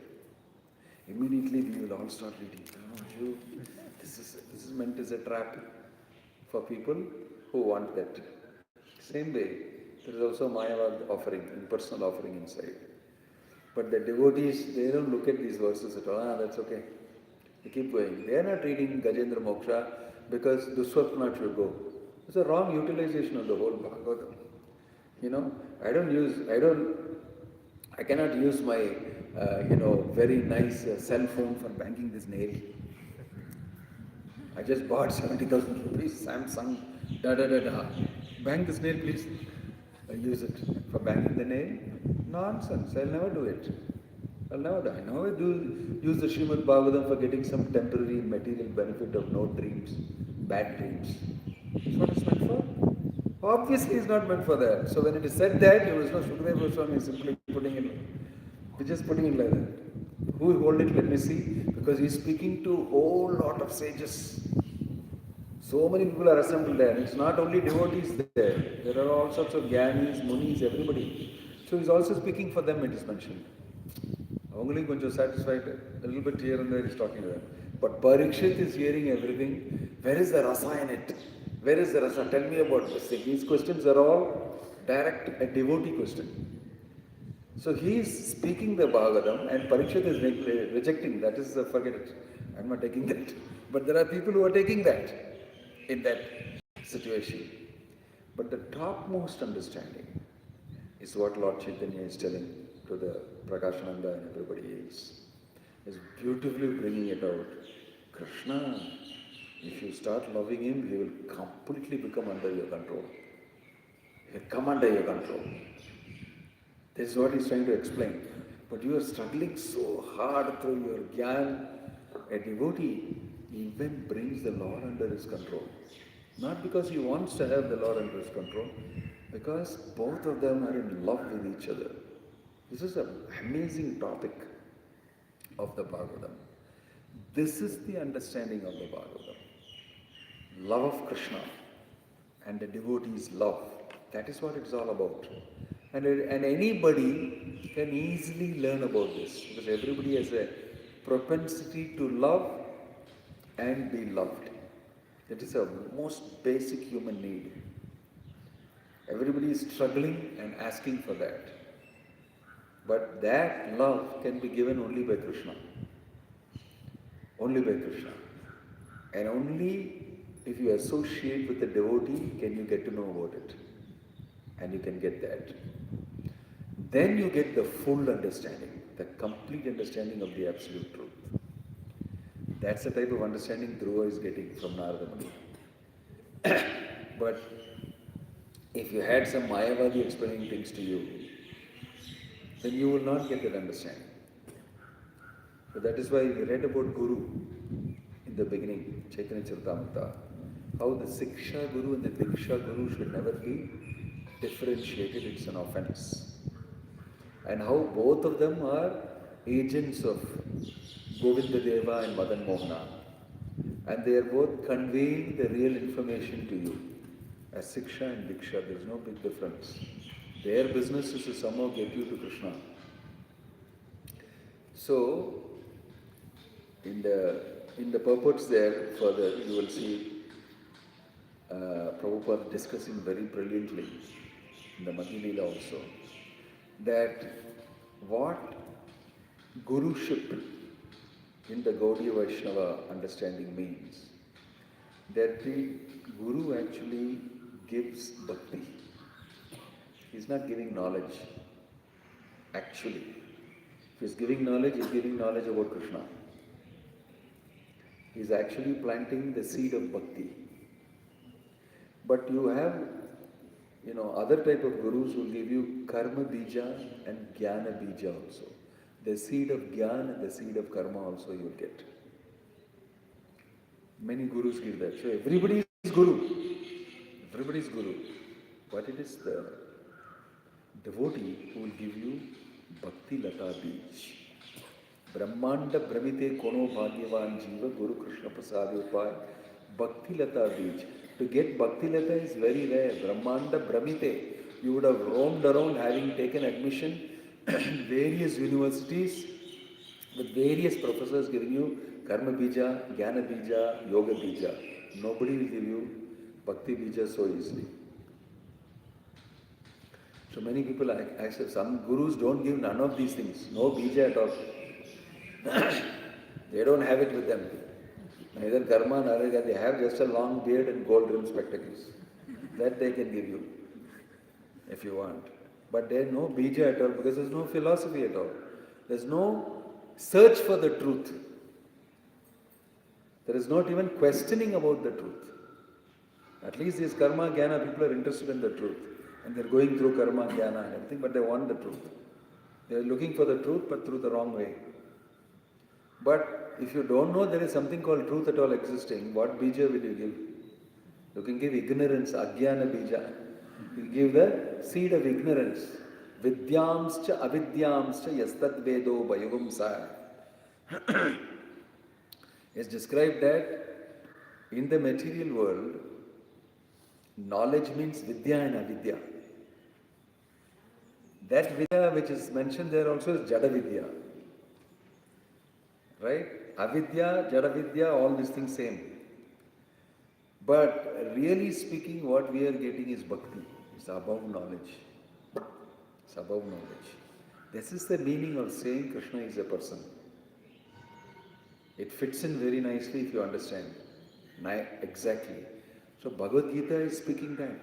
Immediately we will all start reading. Oh, this is meant as a trap for people who want that. Same way, there is also Mayavad offering, impersonal offering inside. But the devotees, they don't look at these verses at all. That's okay. They keep going. They are not reading Gajendra Moksha because Duswapna should go. It's a wrong utilization of the whole Bhagavatam. I cannot use my, very nice cell phone for banking this nail. I just bought 70,000 rupees Samsung, Bank this nail, please. I use it for banking the nail. Nonsense. I'll never do it. I'll never do. I never use the Srimad Bhagavatam for getting some temporary material benefit of no dreams, bad dreams. That's what it's meant for. Obviously, it's not meant for that. So when it is said that, it was not Shukadeva Goswami is simply putting it. We're just putting it like that. Who will hold it? Let me see. Because he's speaking to a whole lot of sages. So many people are assembled there. It's not only devotees there. There are all sorts of Gyanis, Munis, everybody. So he's also speaking for them, it is mentioned. Only கொஞ்சம் satisfied, a little bit here and there he's talking to them. But Parikshit is hearing everything. Where is the rasa in it? Where is the rasa? Tell me about this thing. These questions are all direct, a devotee question. So he is speaking the Bhagavatam and Parikshit is rejecting. That is, forget it. I'm not taking that. But there are people who are taking that in that situation. But the topmost understanding is what Lord Caitanya is telling to the Prakashananda and everybody else. Is beautifully bringing it out. Krishna, if you start loving him, he will completely become under your control. He'll come under your control. This is what he's trying to explain. But you are struggling so hard through your jnana. A devotee even brings the Lord under his control. Not because he wants to have the Lord under his control, because both of them are in love with each other. This is an amazing topic of the Bhagavatam. This is the understanding of the Bhagavatam. Love of Krishna and the devotee's love. That is what it's all about. And anybody can easily learn about this, because everybody has a propensity to love and be loved. That is a most basic human need. Everybody is struggling and asking for that. But that love can be given only by Krishna. Only by Krishna. And only if you associate with the devotee can you get to know about it. And you can get that. Then you get the full understanding, the complete understanding of the absolute truth. That's the type of understanding Dhruva is getting from Narada Muni. But if you had some Mayavadi explaining things to you, then you will not get that understanding. So that is why we read about Guru in the beginning, Chaitanya Charitamrita, how the Siksha Guru and the Diksha Guru should never be differentiated, it's an offense. And how both of them are agents of Govinda Deva and Madan Mohana. And they are both conveying the real information to you. As Siksha and Diksha, there is no big difference. Their business is to somehow get you to Krishna. So, in the purports there, further, you will see Prabhupada discussing very brilliantly in the Madhya Lila also, that what Guruship in the Gaudiya Vaishnava understanding means, that the Guru actually gives bhakti. He's not giving knowledge, actually. If he's giving knowledge, he's giving knowledge about Krishna. He's actually planting the seed of bhakti. But you have, other type of gurus who will give you karma bija and jnana bija also. The seed of jnana and the seed of karma also you will get. Many gurus give that. So everybody is guru. Everybody is guru. But it is the devotee who will give you bhakti lata bij. Brahmanda brahmite kono bhagyavan jiva guru krishna prasadi upay bhakti lata bij. To get bhakti lata is very rare. Brahmanda brahmite. You would have roamed around having taken admission various universities with various professors giving you karma bija, jnana bija, yoga bija. Nobody will give you bhakti bija so easily. So many people, I said, some gurus don't give none of these things. No bija at all. They don't have it with them. Neither karma nor yoga. They have just a long beard and gold rimmed spectacles. That they can give you, if you want. But there's no bija at all because there's no philosophy at all. There's no search for the truth. There is not even questioning about the truth. At least these karma, jnana people are interested in the truth. And they're going through karma, jnana and everything, but they want the truth. They're looking for the truth, but through the wrong way. But if you don't know there is something called truth at all existing, what bija will you give? You can give ignorance, ajnana bija. You give the seed of ignorance. Vidyamscha avidyamscha yastad vedo bayugam sa. It's described that in the material world, knowledge means vidya and avidya. That vidya which is mentioned there also is jada vidya. Right? Avidya, jada vidya, all these things same. But really speaking, what we are getting is bhakti. It's above knowledge. It's above knowledge. This is the meaning of saying Krishna is a person. It fits in very nicely if you understand. Exactly. So Bhagavad Gita is speaking that.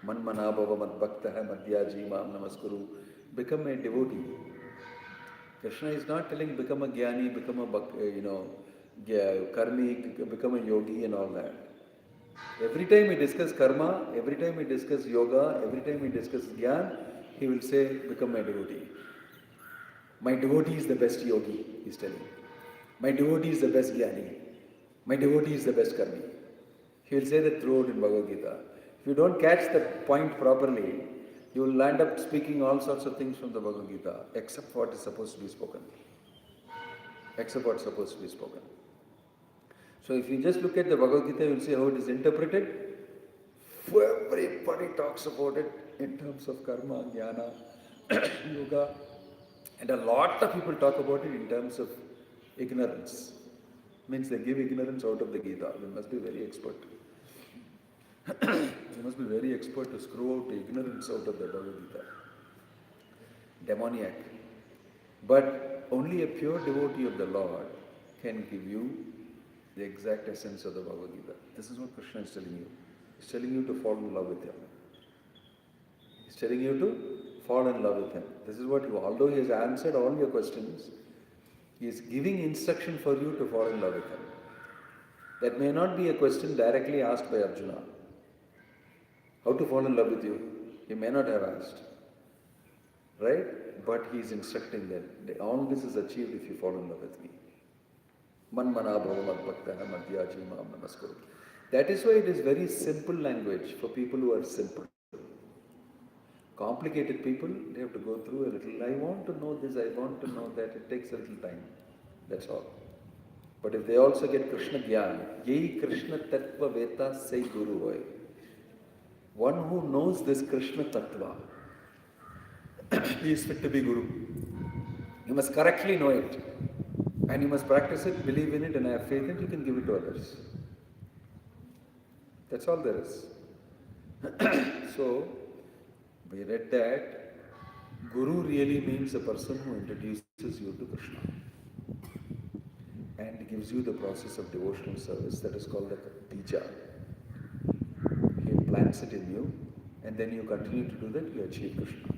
Man mana bhava mad bhaktaha madhyaji mam namaskuru. Become a devotee. Krishna is not telling become a jnani, become a karmi, become a yogi and all that. Every time he discusses karma, every time he discusses yoga, every time he discusses jnana, he will say become my devotee. My devotee is the best yogi, he is telling. My devotee is the best jnani. My devotee is the best karmi. He will say that throughout in Bhagavad Gita. If you don't catch the point properly, you will end up speaking all sorts of things from the Bhagavad Gita, except what is supposed to be spoken. Except what is supposed to be spoken. So if you just look at the Bhagavad Gita, you will see how it is interpreted. Everybody talks about it in terms of karma, jnana, yoga. And a lot of people talk about it in terms of ignorance. Means they give ignorance out of the Gita. You must be very expert. You must be very expert to screw out the ignorance out of the Bhagavad Gita. Demoniac. But only a pure devotee of the Lord can give you the exact essence of the Bhagavad Gita. This is what Krishna is telling you. He's telling you to fall in love with Him. He's telling you to fall in love with Him. This is what although He has answered all your questions, He is giving instruction for you to fall in love with Him. That may not be a question directly asked by Arjuna. How to fall in love with you? He may not have asked. Right? But He is instructing them. All this is achieved if you fall in love with me. Man mana bhava mad bhaktaha madhyaji mam namaskuru. That is why it is very simple language for people who are simple. Complicated people, they have to go through a little. I want to know this, I want to know that. It takes a little time. That's all. But if they also get Krishna Gyan, Yei Krishna Tattva Veta Say Guru Hoy. One who knows this Krishna Tattva, he is fit to be Guru. You must correctly know it. And you must practice it, believe in it, and have faith in it. You can give it to others. That's all there is. So, we read that Guru really means a person who introduces you to Krishna and gives you the process of devotional service that is called a bija. He plants it in you, and then you continue to do that, you achieve Krishna.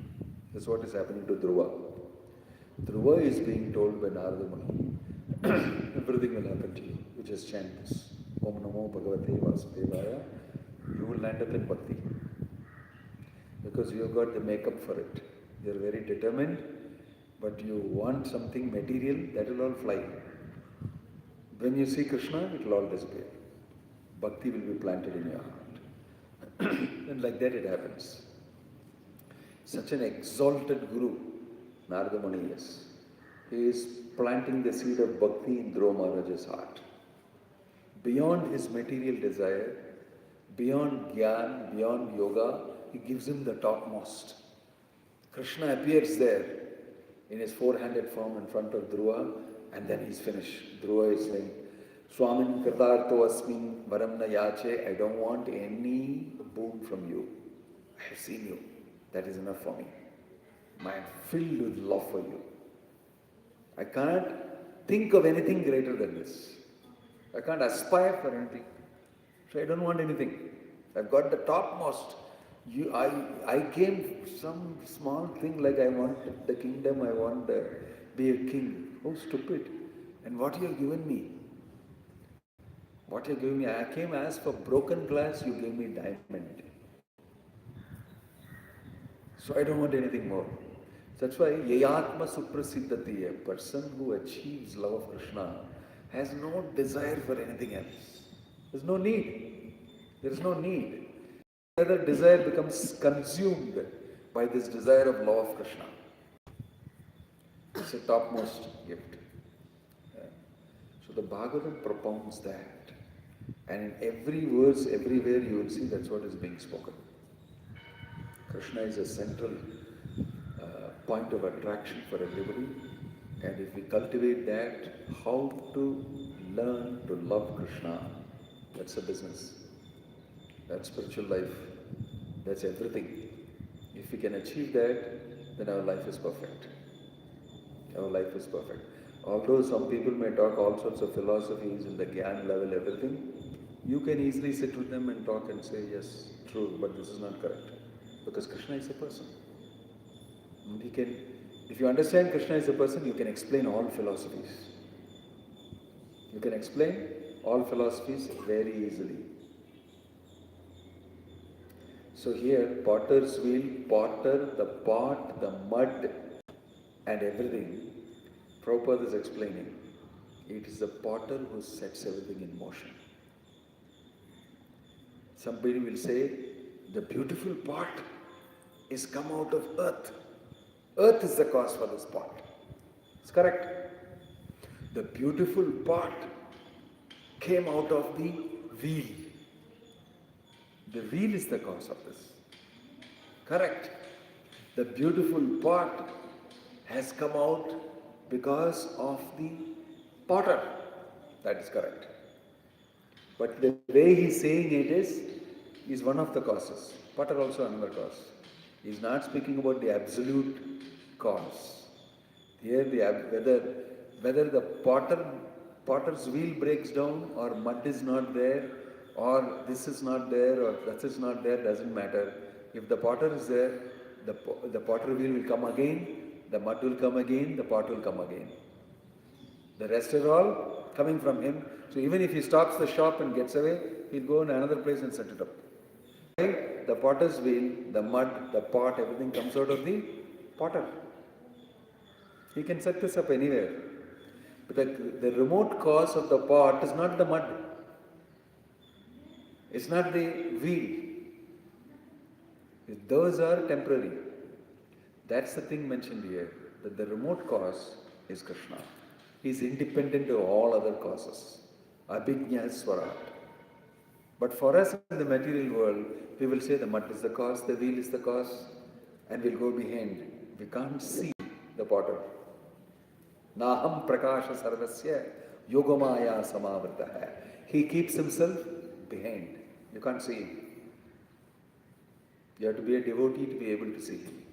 That's what is happening to Dhruva. Dhruva is being told by Narada Muni, everything will happen to you. You just chant this. Om Namo Bhagavate Vasudevaya. You will land up in Bhakti. Because you have got the makeup for it. You are very determined, but you want something material, that will all fly. When you see Krishna, it will all disappear. Bhakti will be planted in your heart. And like that it happens. Such an exalted Guru, Narada Muni is. He is planting the seed of Bhakti in Dhruva Maharaj's heart. Beyond his material desire, beyond Gyan, beyond Yoga, he gives him the topmost. Krishna appears there in his four-handed form in front of Dhruva, and then he's finished. Dhruva is saying, Swamin Kritartho Asmin Varam Na Yache, I don't want any boon from you. I have seen you. That is enough for me. I am filled with love for you. I can't think of anything greater than this. I can't aspire for anything. So I don't want anything. I've got the topmost. I came some small thing like I want the kingdom, I want to be a king. Oh, stupid. And what you have given me? What you have given me? I came as for broken glass, you gave me diamond. So I don't want anything more. That's why Yayatma Suprasiddhati, a person who achieves love of Krishna, has no desire for anything else. There's no need. There is no need. Other desire becomes consumed by this desire of love of Krishna. It's a topmost gift. So the Bhagavatam propounds that. And in every verse, everywhere you will see that's what is being spoken. Krishna is a central point of attraction for everybody. And if we cultivate that, how to learn to love Krishna, that's a business. That's spiritual life. That's everything. If we can achieve that, then our life is perfect. Our life is perfect. Although some people may talk all sorts of philosophies in the Gyan level, everything, you can easily sit with them and talk and say, yes, true, but this is not correct. Because Krishna is a person. And he can, if you understand Krishna is a person, you can explain all philosophies. You can explain all philosophies very easily. So here, potter's wheel, potter, the pot, the mud, and everything, Prabhupada is explaining. It is the potter who sets everything in motion. Somebody will say, the beautiful pot is come out of earth. Earth is the cause for this pot. It's correct. The beautiful pot came out of the wheel. The wheel is the cause of this. Correct. The beautiful pot has come out because of the potter. That is correct. But the way he is saying it is one of the causes. Potter also another cause. He is not speaking about the absolute cause. Here whether the potter's wheel breaks down or mud is not there or this is not there or that is not there, doesn't matter. If the potter is there, the potter wheel will come again, the mud will come again, the pot will come again. The rest is all coming from him. So even if he stops the shop and gets away, he'll go in another place and set it up. The potter's wheel, the mud, the pot, everything comes out of the potter. He can set this up anywhere. But the remote cause of the pot is not the mud. It's not the wheel. Those are temporary. That's the thing mentioned here, that the remote cause is Krishna. He is independent of all other causes. Abhijñā Swarat. But for us in the material world, we will say the mud is the cause, the wheel is the cause, and we'll go behind. We can't see the potter. Naham prakasha sarvasya yogamaya samavritah. He keeps himself behind. You can't see him. You have to be a devotee to be able to see him.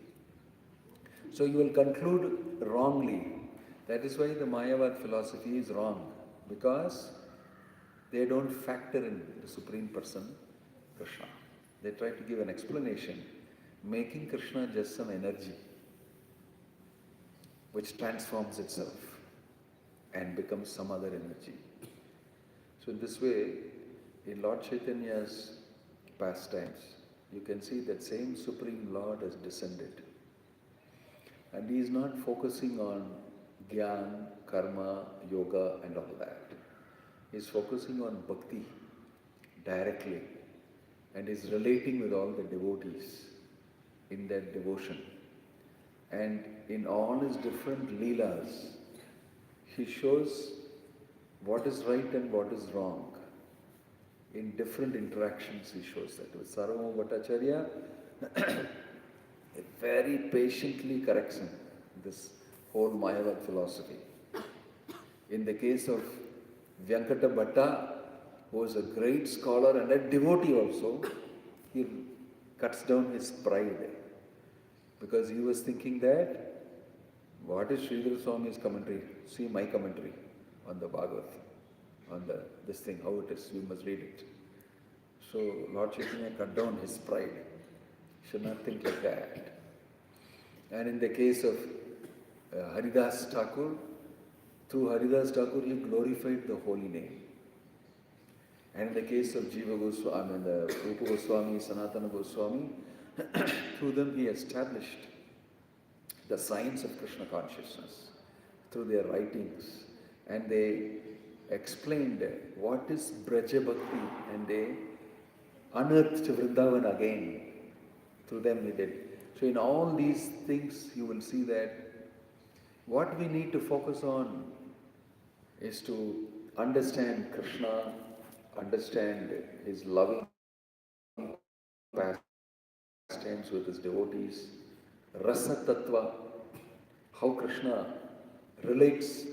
So you will conclude wrongly. That is why the Mayavad philosophy is wrong, because they don't factor in the Supreme Person, Krishna. They try to give an explanation, making Krishna just some energy which transforms itself and becomes some other energy. So in this way, in Lord Chaitanya's pastimes, you can see that same Supreme Lord has descended. And he is not focusing on Gyan, Karma, Yoga and all that. He is focusing on Bhakti directly and is relating with all the devotees in that devotion. And in all his different Leelas, he shows what is right and what is wrong. In different interactions he shows that. With Sarvabhauma Bhattacharya, very patiently corrects him, this whole Mayavad philosophy. In the case of Vyankata Bhatta, who was a great scholar and a devotee also, he cuts down his pride, because he was thinking that, what is Sridhar Swami's commentary? See my commentary on the Bhagavad, on this thing, how it is, you must read it. So Lord Chaitanya cut down his pride. Should not think like that. And in the case of Haridas Thakur, through Haridas Thakur he glorified the holy name. And in the case of Jiva Goswami and the Rupa Goswami, Sanatana Goswami, through them he established the science of Krishna consciousness through their writings. And they explained what is Braja Bhakti, and they unearthed Vrindavan again. Through them he did. So in all these things you will see that what we need to focus on is to understand Krishna, understand his loving pastimes with his devotees, Rasa Tattva, how Krishna relates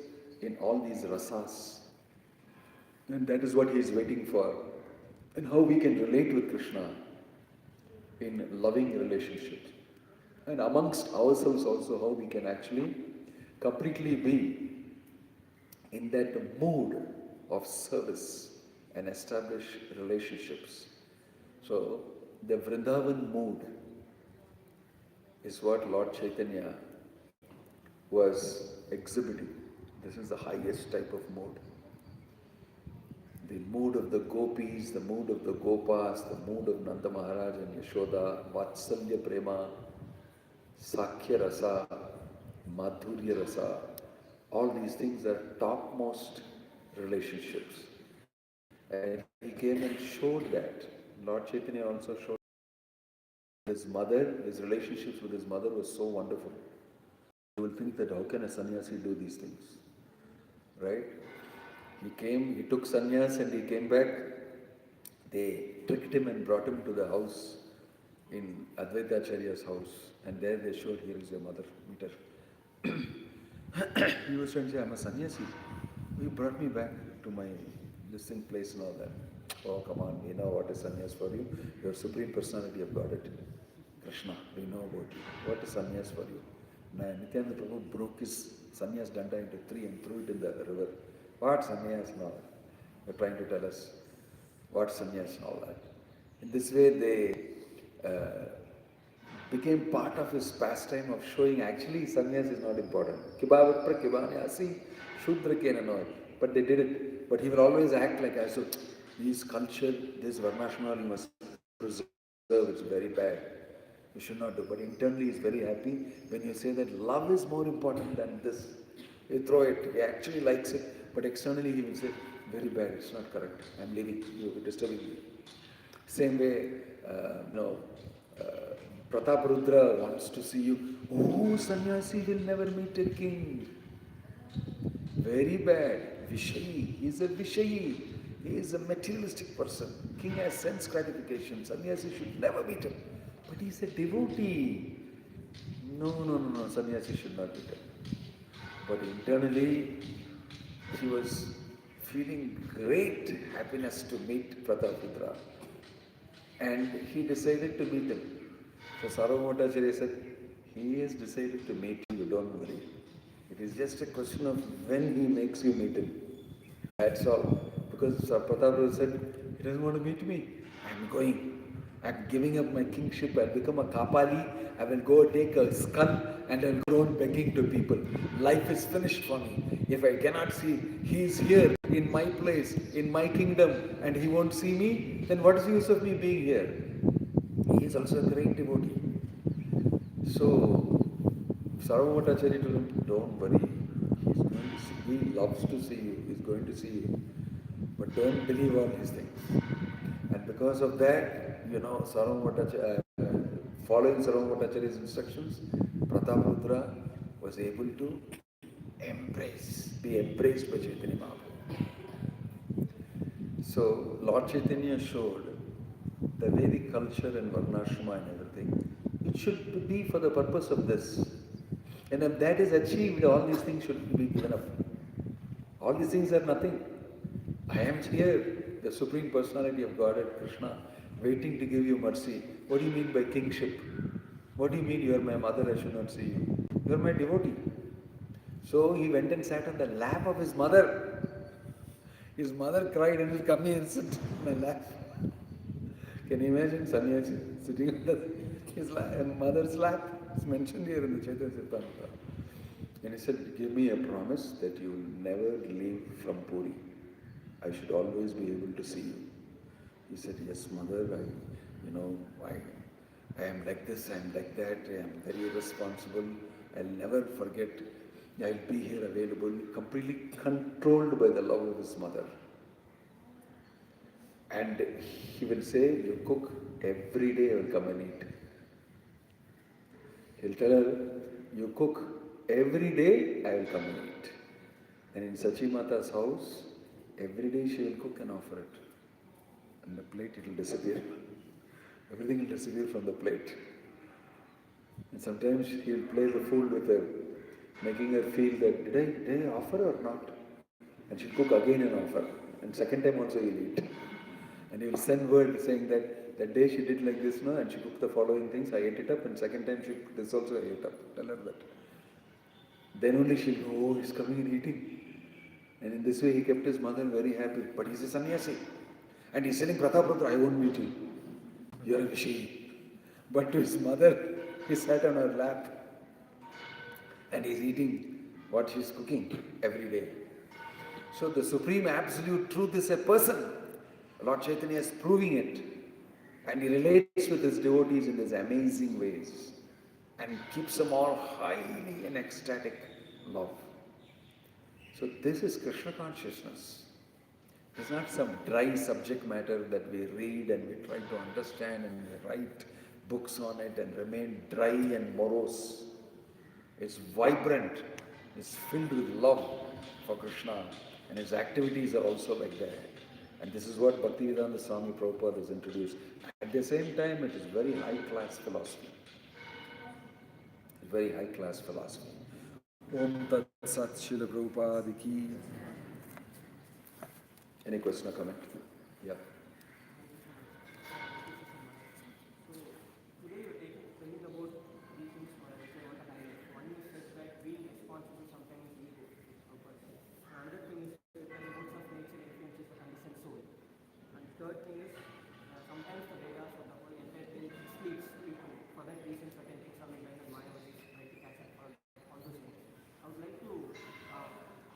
in all these rasas. And that is what he is waiting for. And how we can relate with Krishna in loving relationships. And amongst ourselves also, how we can actually completely be in that mood of service and establish relationships. So the Vrindavan mood is what Lord Chaitanya was exhibiting. This is the highest type of mood. The mood of the gopis, the mood of the gopas, the mood of Nanda Maharaj and Yashoda, Vatsalya Prema, Sakhya Rasa, Madhurya Rasa, all these things are topmost relationships. And he came and showed that. Lord Chaitanya also showed his mother, his relationships with his mother was so wonderful. You will think that how can a sannyasi do these things? Right? He took sannyas and he came back. They tricked him and brought him to the house in Advaitacharya's house. And there they showed, here is your mother, meet her. He was trying to say, I'm a sannyasi. You brought me back to my listening place and all that. Oh, come on, we know what is sannyas for you. Your Supreme Personality of Godhead, Krishna, we know about you. What is sannyas for you? Nityananda Prabhu broke his sannyas danda into three and threw it in the river. What sannyas and all that? They're trying to tell us what sannyas and all that. In this way, they became part of his pastime of showing actually sannyas is not important. Kibhavatra kibanyasi shudra kenanoy. But they did it. But he will always act like as so his culture, this varnashana you must preserve, it's very bad. You should not do. But internally he's very happy when you say that love is more important than this. You throw it, he actually likes it, but externally he will say, very bad, it's not correct. I'm leaving, you're disturbing me. Same way, Prataparudra wants to see you. Oh, sannyasi will never meet a king. Very bad. Vishayi. He is a Vishayi. He is a materialistic person. King has sense gratification. Sannyasi should never meet him. But he is a devotee. No. Sannyasi should not meet him. But internally, he was feeling great happiness to meet Prataparudra. And he decided to meet him. So Sarvabhaumacharya said, he has decided to meet you, don't worry. It is just a question of when he makes you meet him. That's all. Because Pratap said, he doesn't want to meet me. I'm going. I'm giving up my kingship. I'll become a kapali. I will go take a skull and I'll go on begging to people. Life is finished for me. If I cannot see, he is here in my place, in my kingdom, and he won't see me, then what is the use of me being here? He is also a great devotee. So, Sarvabhaumacharya told him, don't worry. He's going to see, he loves to see you. He's going to see you. But don't believe all these things. And because of that, following Sarvabhaumacharya's instructions, Prataprudra was able to be embraced by Chaitanya Mahaprabhu. So Lord Chaitanya showed the Vedic culture and Varnashrama and everything. It should be for the purpose of this. And if that is achieved, all these things should be given up. All these things are nothing. I am here, the Supreme Personality of Godhead, Krishna, waiting to give you mercy. What do you mean by kingship? What do you mean you are my mother, I should not see you? You are my devotee. So he went and sat on the lap of his mother. His mother cried and he'll come here and sit on my lap. Can you imagine sannyasi sitting on his mother's lap? It's mentioned here in the Chaitanya Charitamrita. And he said, give me a promise that you will never leave from Puri. I should always be able to see you. He said, yes, mother, I am like this, I am like that, I am very irresponsible. I'll never forget. I'll be here available, completely controlled by the love of his mother. And he will say, you cook, every day I will come and eat. He'll tell her, you cook, every day I will come and eat. And in Sachi Mata's house, every day she will cook and offer it. And the plate, it will disappear. Everything will disappear from the plate. And sometimes he will play the fool with her, making her feel that, did I offer or not? And she'll cook again and offer. And second time also he'll eat. And he will send word saying that day she did like this, no? And she cooked the following things, I ate it up, and second time she cooked this also, I ate up. Tell her that. Then only she'll go, oh, he's coming and eating. And in this way he kept his mother very happy. But he's a sannyasi. And he's telling Prataprudra, I won't meet you. You're a Rishi. But to his mother, he sat on her lap. And he's eating what she's cooking every day. So the Supreme Absolute Truth is a person. Lord Chaitanya is proving it. And he relates with his devotees in these amazing ways. And keeps them all highly in ecstatic love. So this is Krishna consciousness. It's not some dry subject matter that we read and we try to understand and we write books on it and remain dry and morose. It's vibrant. It's filled with love for Krishna. And his activities are also like that. And this is what Bhaktivedanta Swami Prabhupada has introduced. At the same time, it is very high-class philosophy. It's very high-class philosophy. Om Tat Sat Srila Prabhupada Ki. Any question or comment? Yeah. So today you're telling about these things which I want to highlight. One is that being responsible sometimes is ego. Another thing is that the roots of nature influences the conditioned soul. And third thing is sometimes the Vedas or the whole entire thing misleads people. For that reason, certain things are made like Maya is trying to catch up on all those things. I would like to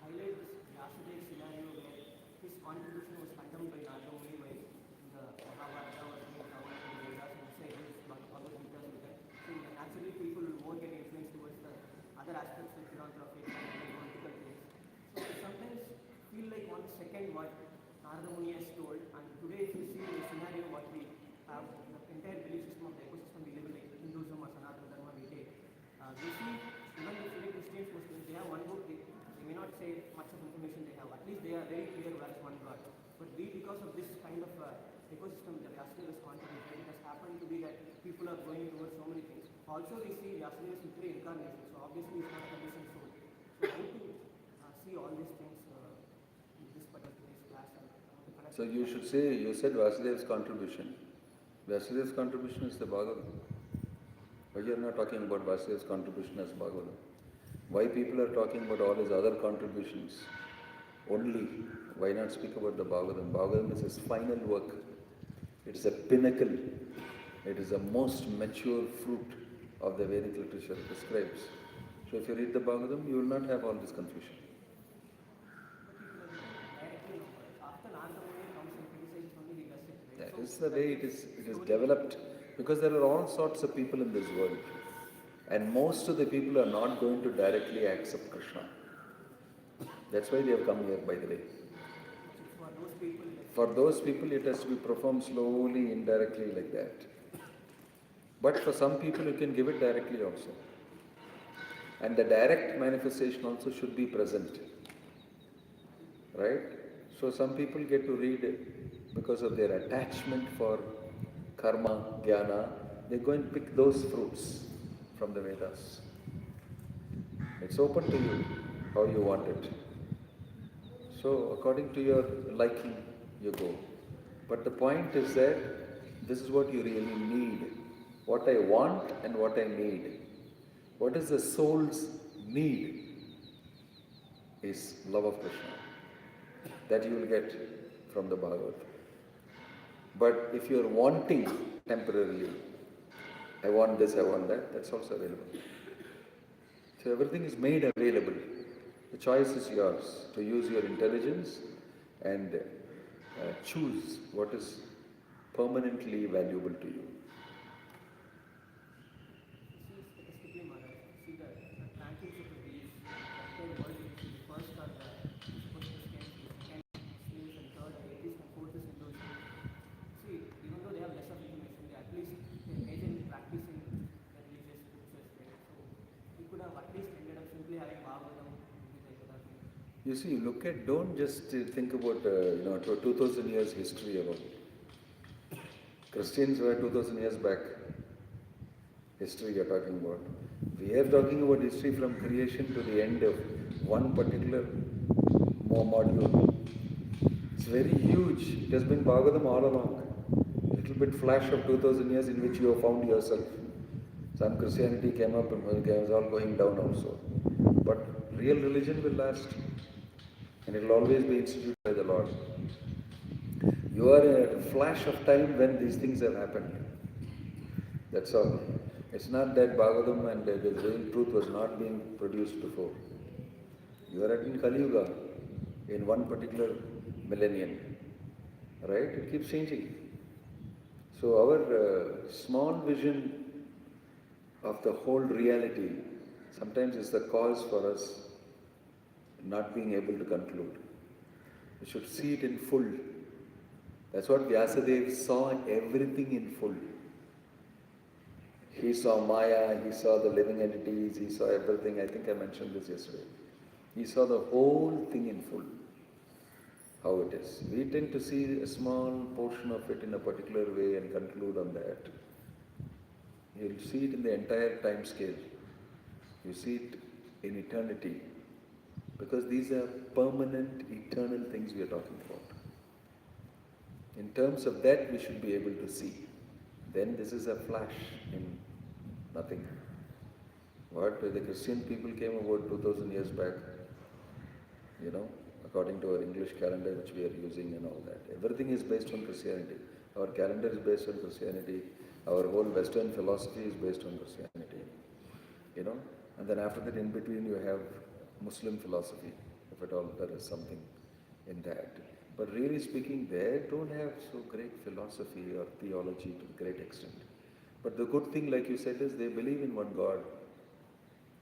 highlight this Vyasudev scenario where his contribution was condemned by Narada Muni by the Mahabharata or the Vedas and say his Bhagavad Gita with that. So naturally people will more get influenced towards the other aspects like philanthropy and political things. So I sometimes feel like on the second what Narada Muni has told, and today if you see the scenario what we have, the entire belief system of the ecosystem we live in, like Hinduism or Sanatana Dharma we take, we see even the Christians, Muslims, they have one book, they may not say much of information they have, at least they are very clear where is one God. But we, because of this kind of ecosystem that Vyasudeva's contributed, it has happened to be that people are going towards so many things. Also we see Vyasudeva's in three incarnations, so obviously it's not a conditioned soul. So how to see all these things in this particular class? So you should say, you said Vasudeva's contribution. Vasudev's contribution is the Bhagavatam. Why you are not talking about Vasudev's contribution as Bhagavatam? Why people are talking about all his other contributions only? Why not speak about the Bhagavatam? Bhagavatam is his final work. It is a pinnacle. It is the most mature fruit of the Vedic literature it describes. So if you read the Bhagavatam, you will not have all this confusion. That is the way it is developed, because there are all sorts of people in this world, and most of the people are not going to directly accept Krishna. That's why they have come here, by the way. For those people, it has to be performed slowly, indirectly, like that. But for some people, you can give it directly also. And the direct manifestation also should be present. Right? So some people get to read it because of their attachment for karma, jnana. They go and pick those fruits from the Vedas. It's open to you how you want it. So according to your liking, you go. But the point is that this is what you really need. What I want and what I need. What is the soul's need is love of Krishna. That you will get from the Bhagavad. But if you are wanting temporarily, I want this, I want that, that's also available. So everything is made available. The choice is yours to use your intelligence and choose what is permanently valuable to you. Statistically, Maharaj, see the rankings of the beliefs, the world is first are the first Christians, second Muslims, and third are atheists, and fourth is Hindus. See, even though they have less of information, they at least they're majorly practicing the religious scriptures, right? So we could have at least ended up simply having Bhagavatam. You see, don't just think about 2000 years history alone. Christians were 2000 years back. History you are talking about. We are talking about history from creation to the end of one particular module. It's very huge. It has been Bhagavatam all along. Little bit flash of 2000 years in which you have found yourself. Some Christianity came up and it was all going down also. But real religion will last. And it will always be instituted by the Lord. You are in a flash of time when these things have happened. That's all. It's not that Bhagavatam and the real truth was not being produced before. You are in Kali Yuga, in one particular millennium. Right? It keeps changing. So our small vision of the whole reality sometimes is the cause for us not being able to conclude. We should see it in full. That's what Vyasadeva saw, everything in full. He saw Maya, he saw the living entities, he saw everything. I think I mentioned this yesterday. He saw the whole thing in full, how it is. We tend to see a small portion of it in a particular way and conclude on that. You'll see it in the entire time scale. You see it in eternity. Because these are permanent, eternal things we are talking about. In terms of that, we should be able to see. Then this is a flash in nothing. What the Christian people came about 2000 years back, according to our English calendar which we are using and all that. Everything is based on Christianity. Our calendar is based on Christianity. Our whole Western philosophy is based on Christianity. And then after that, in between, you have Muslim philosophy, if at all there is something in that. But really speaking, they don't have so great philosophy or theology to a great extent. But the good thing, like you said, is they believe in one God.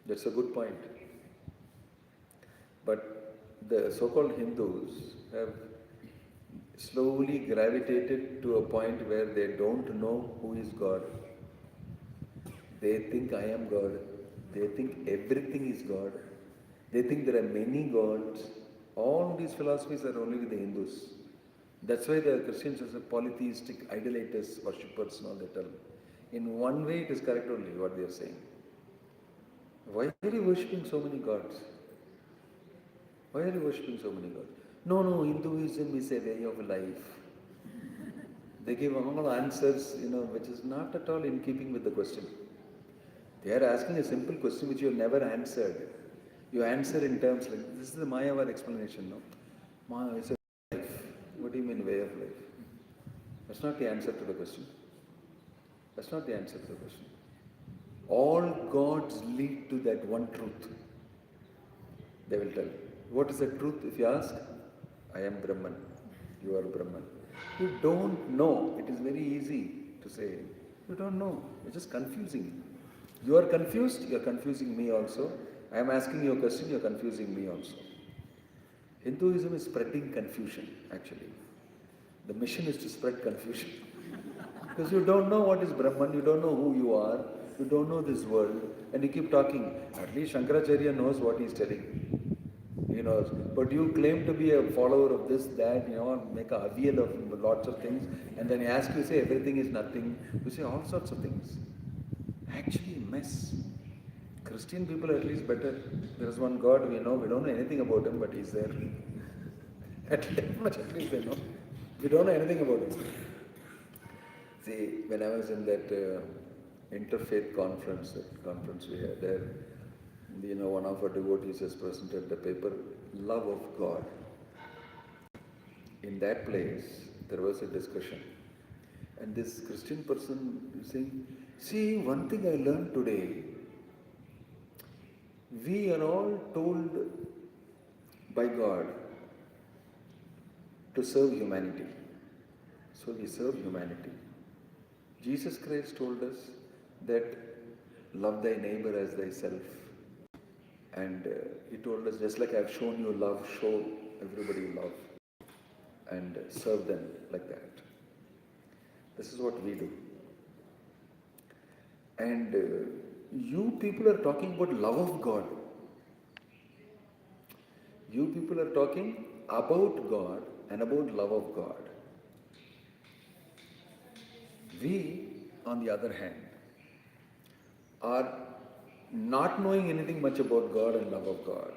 That's a good point. But the so-called Hindus have slowly gravitated to a point where they don't know who is God. They think I am God. They think everything is God. They think there are many gods. All these philosophies are only with the Hindus. That's why the Christians are polytheistic, idolaters, worshippers and all that term. In one way it is correct only what they are saying. Why are you worshipping so many gods? Why are you worshipping so many gods? No, Hinduism is a way of life. They give all answers, which is not at all in keeping with the question. They are asking a simple question which you have never answered. You answer in terms like, this is the Mayavad explanation, no? It's a life. What do you mean way of life? That's not the answer to the question. That's not the answer to the question. All gods lead to that one truth. They will tell. What is the truth if you ask? I am Brahman. You are Brahman. You don't know. It is very easy to say. You don't know. You're just confusing. You are confused. You are confusing me also. I am asking you a question. You are confusing me also. Hinduism is spreading confusion, actually. The mission is to spread confusion. Because you don't know what is Brahman, you don't know who you are, you don't know this world, and you keep talking. At least Shankaracharya knows what he is telling. He knows. But you claim to be a follower of this, that, make a avial of lots of things, and then he asks you, say everything is nothing. You say all sorts of things. Actually, mess. Christian people are at least better. There is one God we know, we don't know anything about him, but he's there. At least they know. We don't know anything about him. See, when I was in that interfaith conference, that conference we had there, one of our devotees has presented the paper, Love of God. In that place, there was a discussion. And this Christian person is saying, see, one thing I learned today, we are all told by God to serve humanity. So we serve humanity. Jesus Christ told us that love thy neighbor as thyself. And he told us, just like I have shown you love, show everybody love. And serve them like that. This is what we do. And you people are talking about love of God. You people are talking about God and about love of God. We, on the other hand, are not knowing anything much about God and love of God.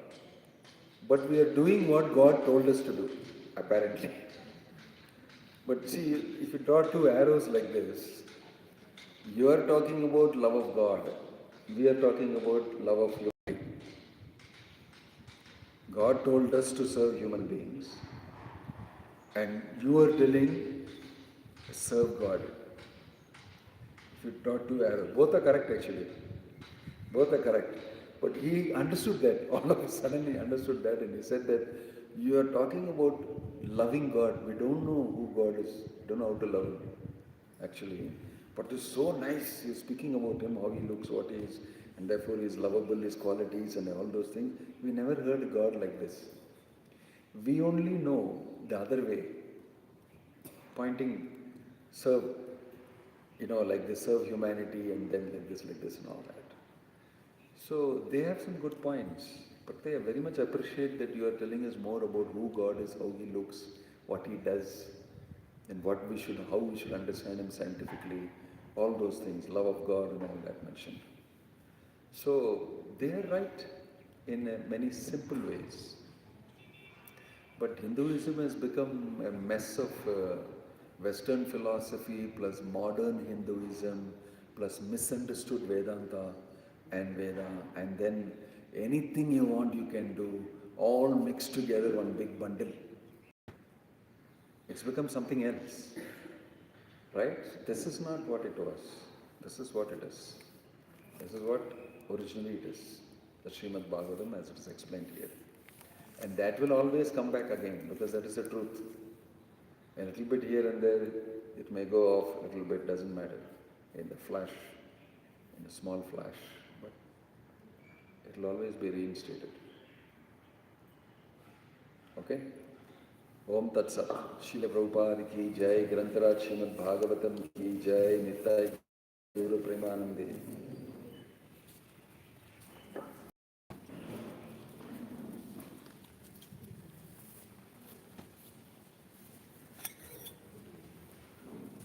But we are doing what God told us to do, apparently. But see, if you draw two arrows like this, you are talking about love of God. We are talking about love of humanity. God told us to serve human beings. And you are telling, serve God. If you draw two arrows, both are correct actually. Both are correct. But he understood that. All of a sudden he understood that and he said that you are talking about loving God. We don't know who God is. We don't know how to love him. Actually. But it's so nice. You're speaking about him, how he looks, what he is, and therefore he is lovable, his qualities and all those things. We never heard God like this. We only know the other way. Pointing, serve, like this, serve humanity and then like this and all that. So they have some good points, but they very much appreciate that you are telling us more about who God is, how he looks, what he does, and how we should understand him scientifically, all those things, love of God and all that mentioned. So they are right in many simple ways. But Hinduism has become a mess of Western philosophy plus modern Hinduism plus misunderstood Vedanta and Veda, and then anything you want you can do, all mixed together one big bundle. It's become something else, right? This is not what it was. This is what it is. This is what originally it is, the Srimad Bhagavatam as it is explained here. And that will always come back again because that is the truth. A little bit here and there, it may go off, a little bit, doesn't matter. In the flash, in a small flash, but it will always be reinstated. Okay? Om Tat Sat. Srila Prabhupada ki jai, Grantaraj Srimad Bhagavatam ki jai, Nittai Guru Premanande.